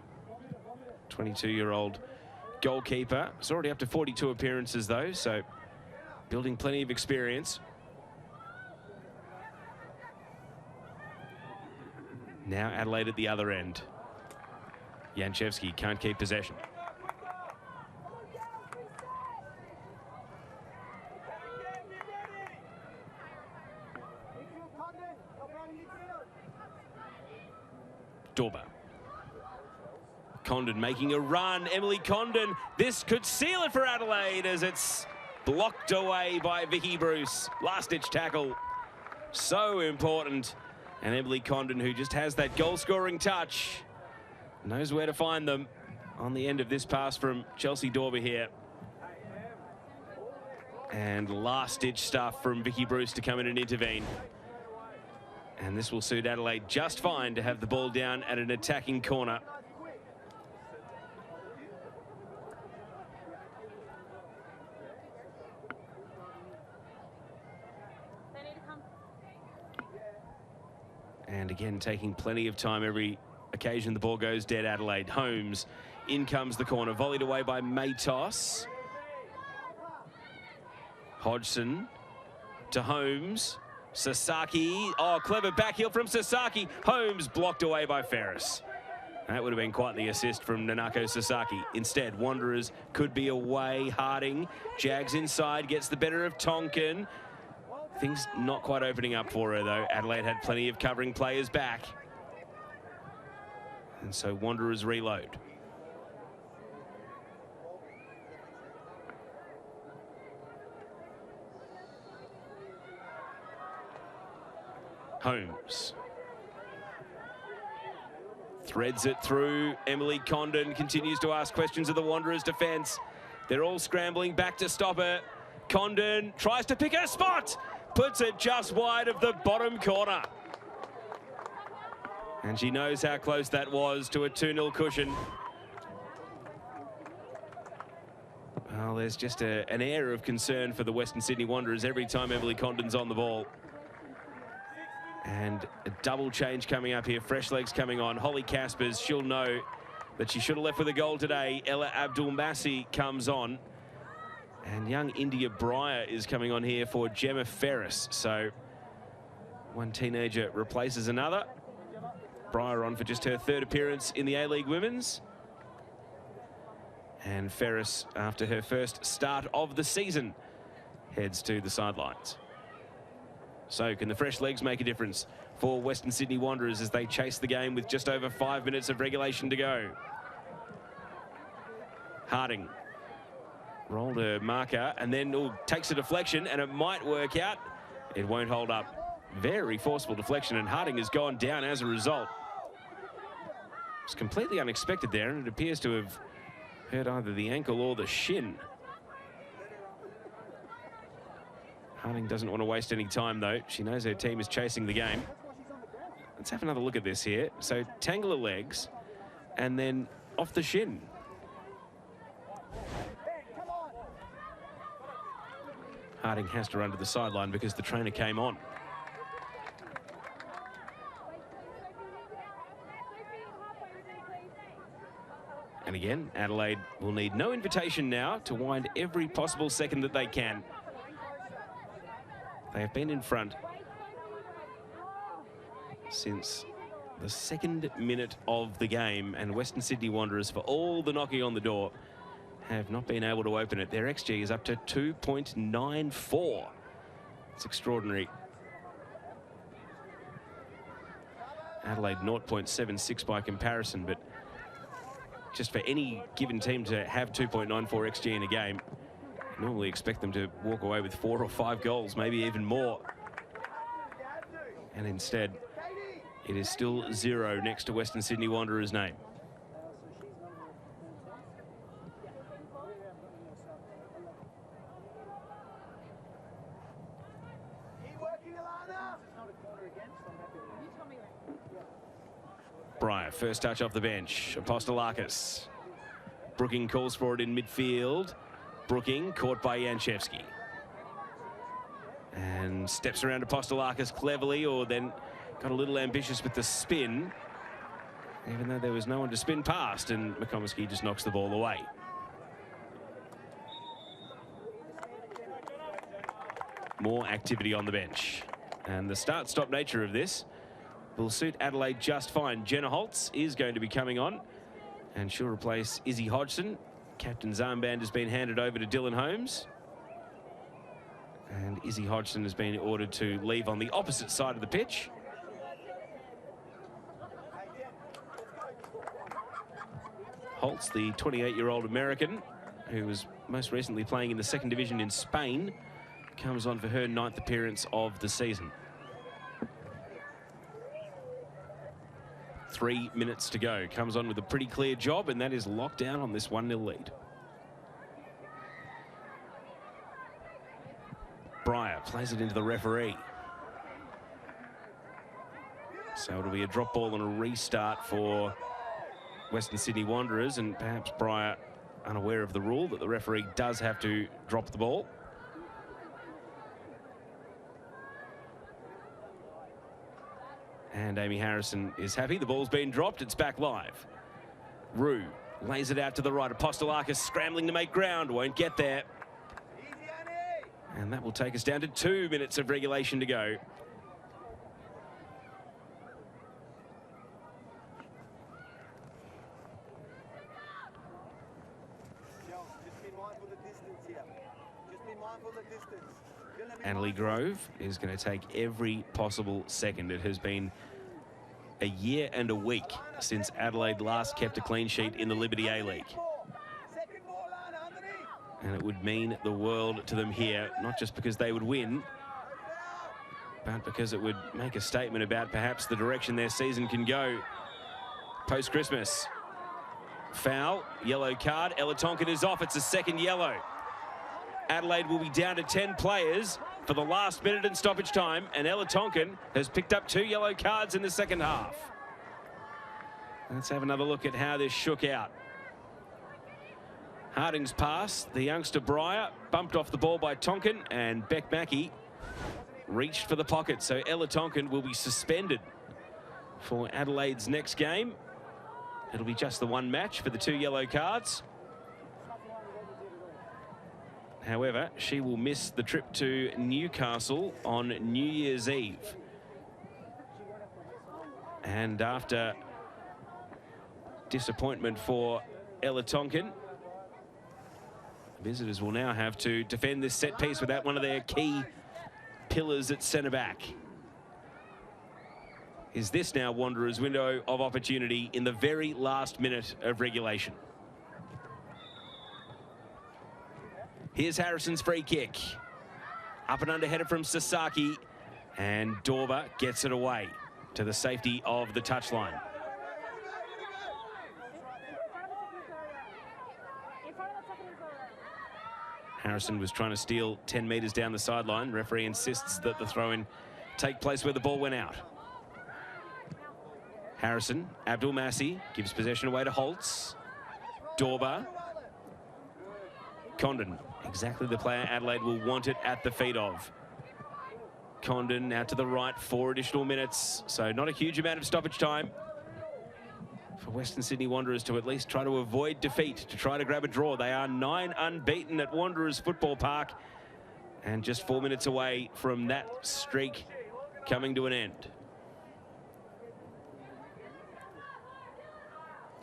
22-year-old goalkeeper. It's already up to 42 appearances though, so building plenty of experience. Now Adelaide at the other end. Janchevski can't keep possession. Dorber. Condon making a run. Emily Condon. This could seal it for Adelaide as it's blocked away by Vicky Bruce. Last-ditch tackle. So important. And Emily Condon, who just has that goal-scoring touch, knows where to find them on the end of this pass from Chelsea Dorber here. And last-ditch stuff from Vicky Bruce to come in and intervene. And this will suit Adelaide just fine to have the ball down at an attacking corner. And again, taking plenty of time every occasion the ball goes dead. Adelaide. Holmes, in comes the corner, volleyed away by Matos. Hodgson to Holmes. Sasaki, oh, clever back heel from Sasaki. Holmes blocked away by Ferris. That would have been quite the assist from Nanako Sasaki. Instead, Wanderers could be away. Harding jags inside, gets the better of Tonkin. Things not quite opening up for her though. Adelaide had plenty of covering players back. And so Wanderers reload. Holmes. Threads it through. Emily Condon continues to ask questions of the Wanderers' defence. They're all scrambling back to stop her. Condon tries to pick her spot. Puts it just wide of the bottom corner. And she knows how close that was to a 2-0 cushion. Well, there's just an air of concern for the Western Sydney Wanderers every time Emily Condon's on the ball. And a double change coming up here. Fresh legs coming on. Holly Caspers, she'll know that she should have left with a goal today. Ella Abdul-Massi comes on. And young India Breyer is coming on here for Gemma Ferris. So one teenager replaces another. Breyer on for just her 3rd appearance in the A-League Women's. And Ferris, after her first start of the season, heads to the sidelines. So can the fresh legs make a difference for Western Sydney Wanderers as they chase the game with just over 5 minutes of regulation to go? Harding rolled a marker and then takes a deflection, and it might work out. It won't hold up. Very forceful deflection, and Harding has gone down as a result. It's completely unexpected there, and it appears to have hurt either the ankle or the shin. Harding doesn't want to waste any time, though. She knows her team is chasing the game. Let's have another look at this here. So tangle her legs and then off the shin. Harding has to run to the sideline because the trainer came on. And again, Adelaide will need no invitation now to wind every possible second that they can. They have been in front since the 2nd minute of the game, and Western Sydney Wanderers, for all the knocking on the door, have not been able to open it. Their XG is up to 2.94. It's extraordinary. Adelaide 0.76 by comparison, but just for any given team to have 2.94 XG in a game, normally expect them to walk away with 4 or 5 goals, maybe even more. And instead, it is still 0 next to Western Sydney Wanderers' name. Breyer, first touch off the bench. Apostolakis. Brooking calls for it in midfield. Brooking caught by Janchevski. And steps around Apostolakis cleverly, or then got a little ambitious with the spin, even though there was no one to spin past, and McComiskey just knocks the ball away. More activity on the bench. And the start-stop nature of this will suit Adelaide just fine. Jenna Holtz is going to be coming on, and she'll replace Izzy Hodgson. Captain's armband has been handed over to Dylan Holmes. And Izzy Hodgson has been ordered to leave on the opposite side of the pitch. Holtz, the 28-year-old American, who was most recently playing in the 2nd division in Spain, comes on for her 9th appearance of the season. 3 minutes to go. Comes on with a pretty clear job, and that is locked down on this 1-0 lead. Breyer plays it into the referee. So it'll be a drop ball and a restart for Western Sydney Wanderers, and perhaps Breyer unaware of the rule that the referee does have to drop the ball. And Amy Harrison is happy. The ball's been dropped. It's back live. Rue lays it out to the right. Apostolakis scrambling to make ground. Won't get there. And that will take us down to 2 minutes of regulation to go. Annalie Grove is going to take every possible second. It has been a year and a week since Adelaide last kept a clean sheet in the Liberty A-League. And it would mean the world to them here, not just because they would win, but because it would make a statement about perhaps the direction their season can go post-Christmas. Foul, yellow card. Ella Tonkin is off. It's a second yellow. Adelaide will be down to 10 players for the last minute in stoppage time, and Ella Tonkin has picked up 2 yellow cards in the second half. Let's have another look at how this shook out. Harding's pass, the youngster Breyer bumped off the ball by Tonkin, and Beck Mackey reached for the pocket. So Ella Tonkin will be suspended for Adelaide's next game. It'll be just the one match for the 2 yellow cards. However, she will miss the trip to Newcastle on New Year's Eve. And after disappointment for Ella Tonkin, visitors will now have to defend this set piece without one of their key pillars at centre back. Is this now Wanderers' window of opportunity in the very last minute of regulation? Here's Harrison's free kick. Up and under header from Sasaki, and Dorber gets it away to the safety of the touchline. Harrison was trying to steal 10 metres down the sideline. Referee insists that the throw-in take place where the ball went out. Harrison, Abdul Massi gives possession away to Holtz. Dorber. Condon, exactly the player Adelaide will want it at the feet of. Condon out to the right, 4 additional minutes, so not a huge amount of stoppage time for Western Sydney Wanderers to at least try to avoid defeat, to try to grab a draw. They are 9 unbeaten at Wanderers Football Park, and just 4 minutes away from that streak coming to an end.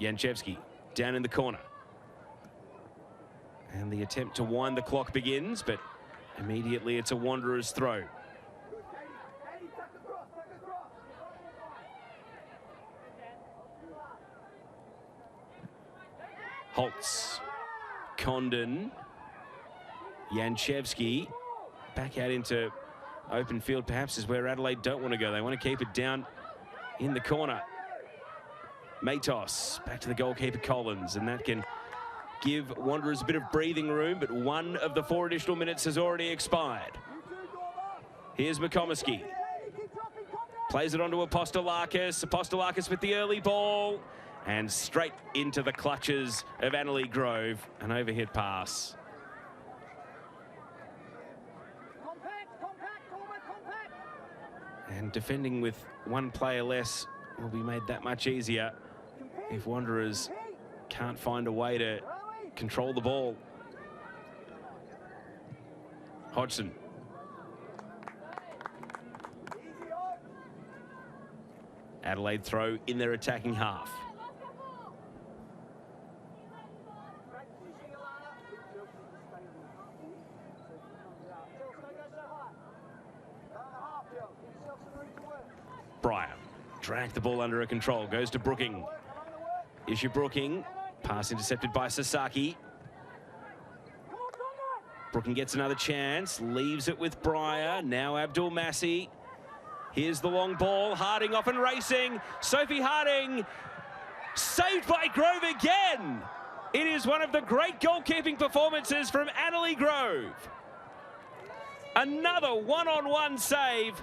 Janchevsky down in the corner. And the attempt to wind the clock begins, but immediately it's a Wanderers throw. Holtz, Condon, Janchevsky back out into open field, perhaps is where Adelaide don't want to go. They want to keep it down in the corner. Matos back to the goalkeeper Collins, and that can give Wanderers a bit of breathing room, but 1 of the 4 additional minutes has already expired. Here's McComiskey. Plays it onto Apostolakis. Apostolakis with the early ball, and straight into the clutches of Adelaide Grove. An overhead pass. And defending with 1 player less will be made that much easier if Wanderers can't find a way to control the ball. Hodgson. Adelaide throw in their attacking half. Breyer dragged the ball under her control, goes to Brooking. Issue Brooking, pass intercepted by Sasaki. Brooking gets another chance, leaves it with Breyer. Now Abdul Massi. Here's the long ball. Harding off and racing. Sophie Harding saved by Grove again. It is one of the great goalkeeping performances from Adelaide Grove. Another one-on-one save.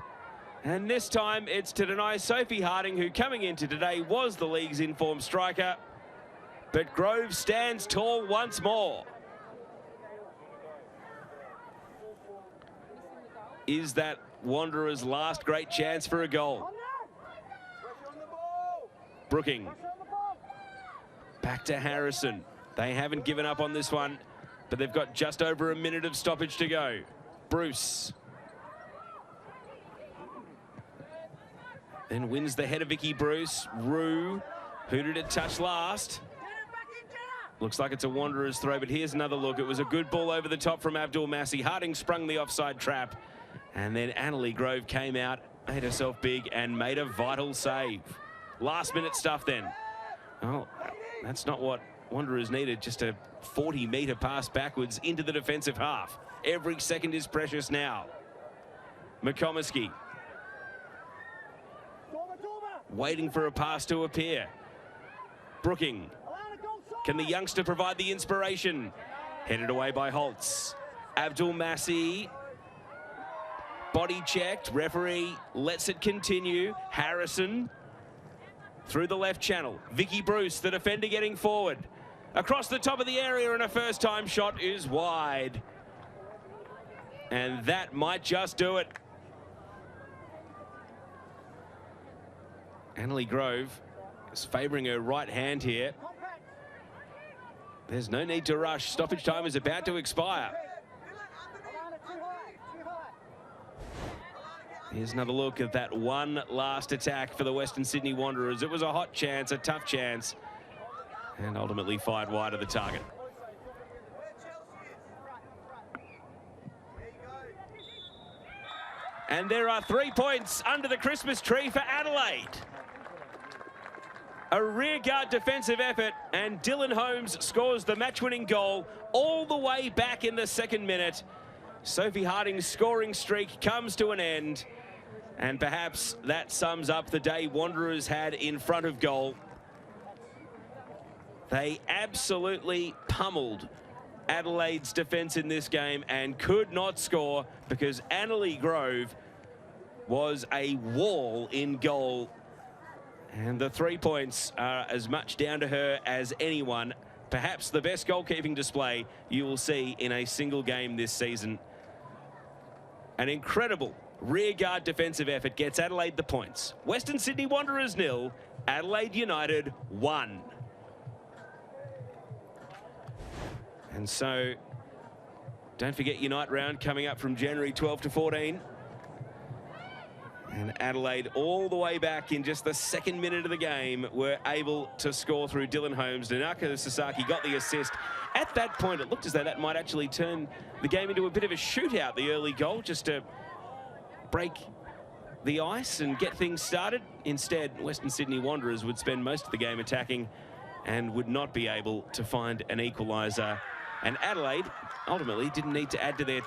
And this time it's to deny Sophie Harding, who coming into today was the league's informed striker. But Grove stands tall once more. Is that Wanderers' last great chance for a goal? Brooking. Back to Harrison. They haven't given up on this one, but they've got just over a minute of stoppage to go. Bruce. Then wins the header, Vicky Bruce. Rue, who did it touch last? Looks like it's a Wanderers throw, but here's another look. It was a good ball over the top from Abdul Massi. Harding sprung the offside trap, and then Adelaide Grove came out, made herself big, and made a vital save. Last minute stuff then. Oh, that's not what Wanderers needed, just a 40-metre pass backwards into the defensive half. Every second is precious now. McComiskey waiting for a pass to appear. Brooking. Can the youngster provide the inspiration? Headed away by Holtz. Abdul Massi. Body checked. Referee lets it continue. Harrison through the left channel. Vicky Bruce, the defender, getting forward. Across the top of the area, and a first-time shot is wide. And that might just do it. Adelaide Grove is favouring her right hand here. There's no need to rush. Stoppage time is about to expire. Here's another look at that one last attack for the Western Sydney Wanderers. It was a hot chance, a tough chance, and ultimately fired wide of the target. And there are 3 points under the Christmas tree for Adelaide. A rearguard defensive effort, and Dylan Holmes scores the match-winning goal all the way back in the 2nd minute. Sophie Harding's scoring streak comes to an end, and perhaps that sums up the day Wanderers had in front of goal. They absolutely pummeled Adelaide's defence in this game and could not score because Adelaide Grove was a wall in goal. And the 3 points are as much down to her as anyone. Perhaps the best goalkeeping display you will see in a single game this season. An incredible rearguard defensive effort gets Adelaide the points. Western Sydney Wanderers 0, Adelaide United 1. And so, don't forget Unite round coming up from January 12 to 14. And Adelaide, all the way back in just the 2nd minute of the game, were able to score through Dylan Holmes. Nanaka Sasaki got the assist. At that point, it looked as though that might actually turn the game into a bit of a shootout, the early goal, just to break the ice and get things started. Instead, Western Sydney Wanderers would spend most of the game attacking and would not be able to find an equaliser. And Adelaide ultimately didn't need to add to their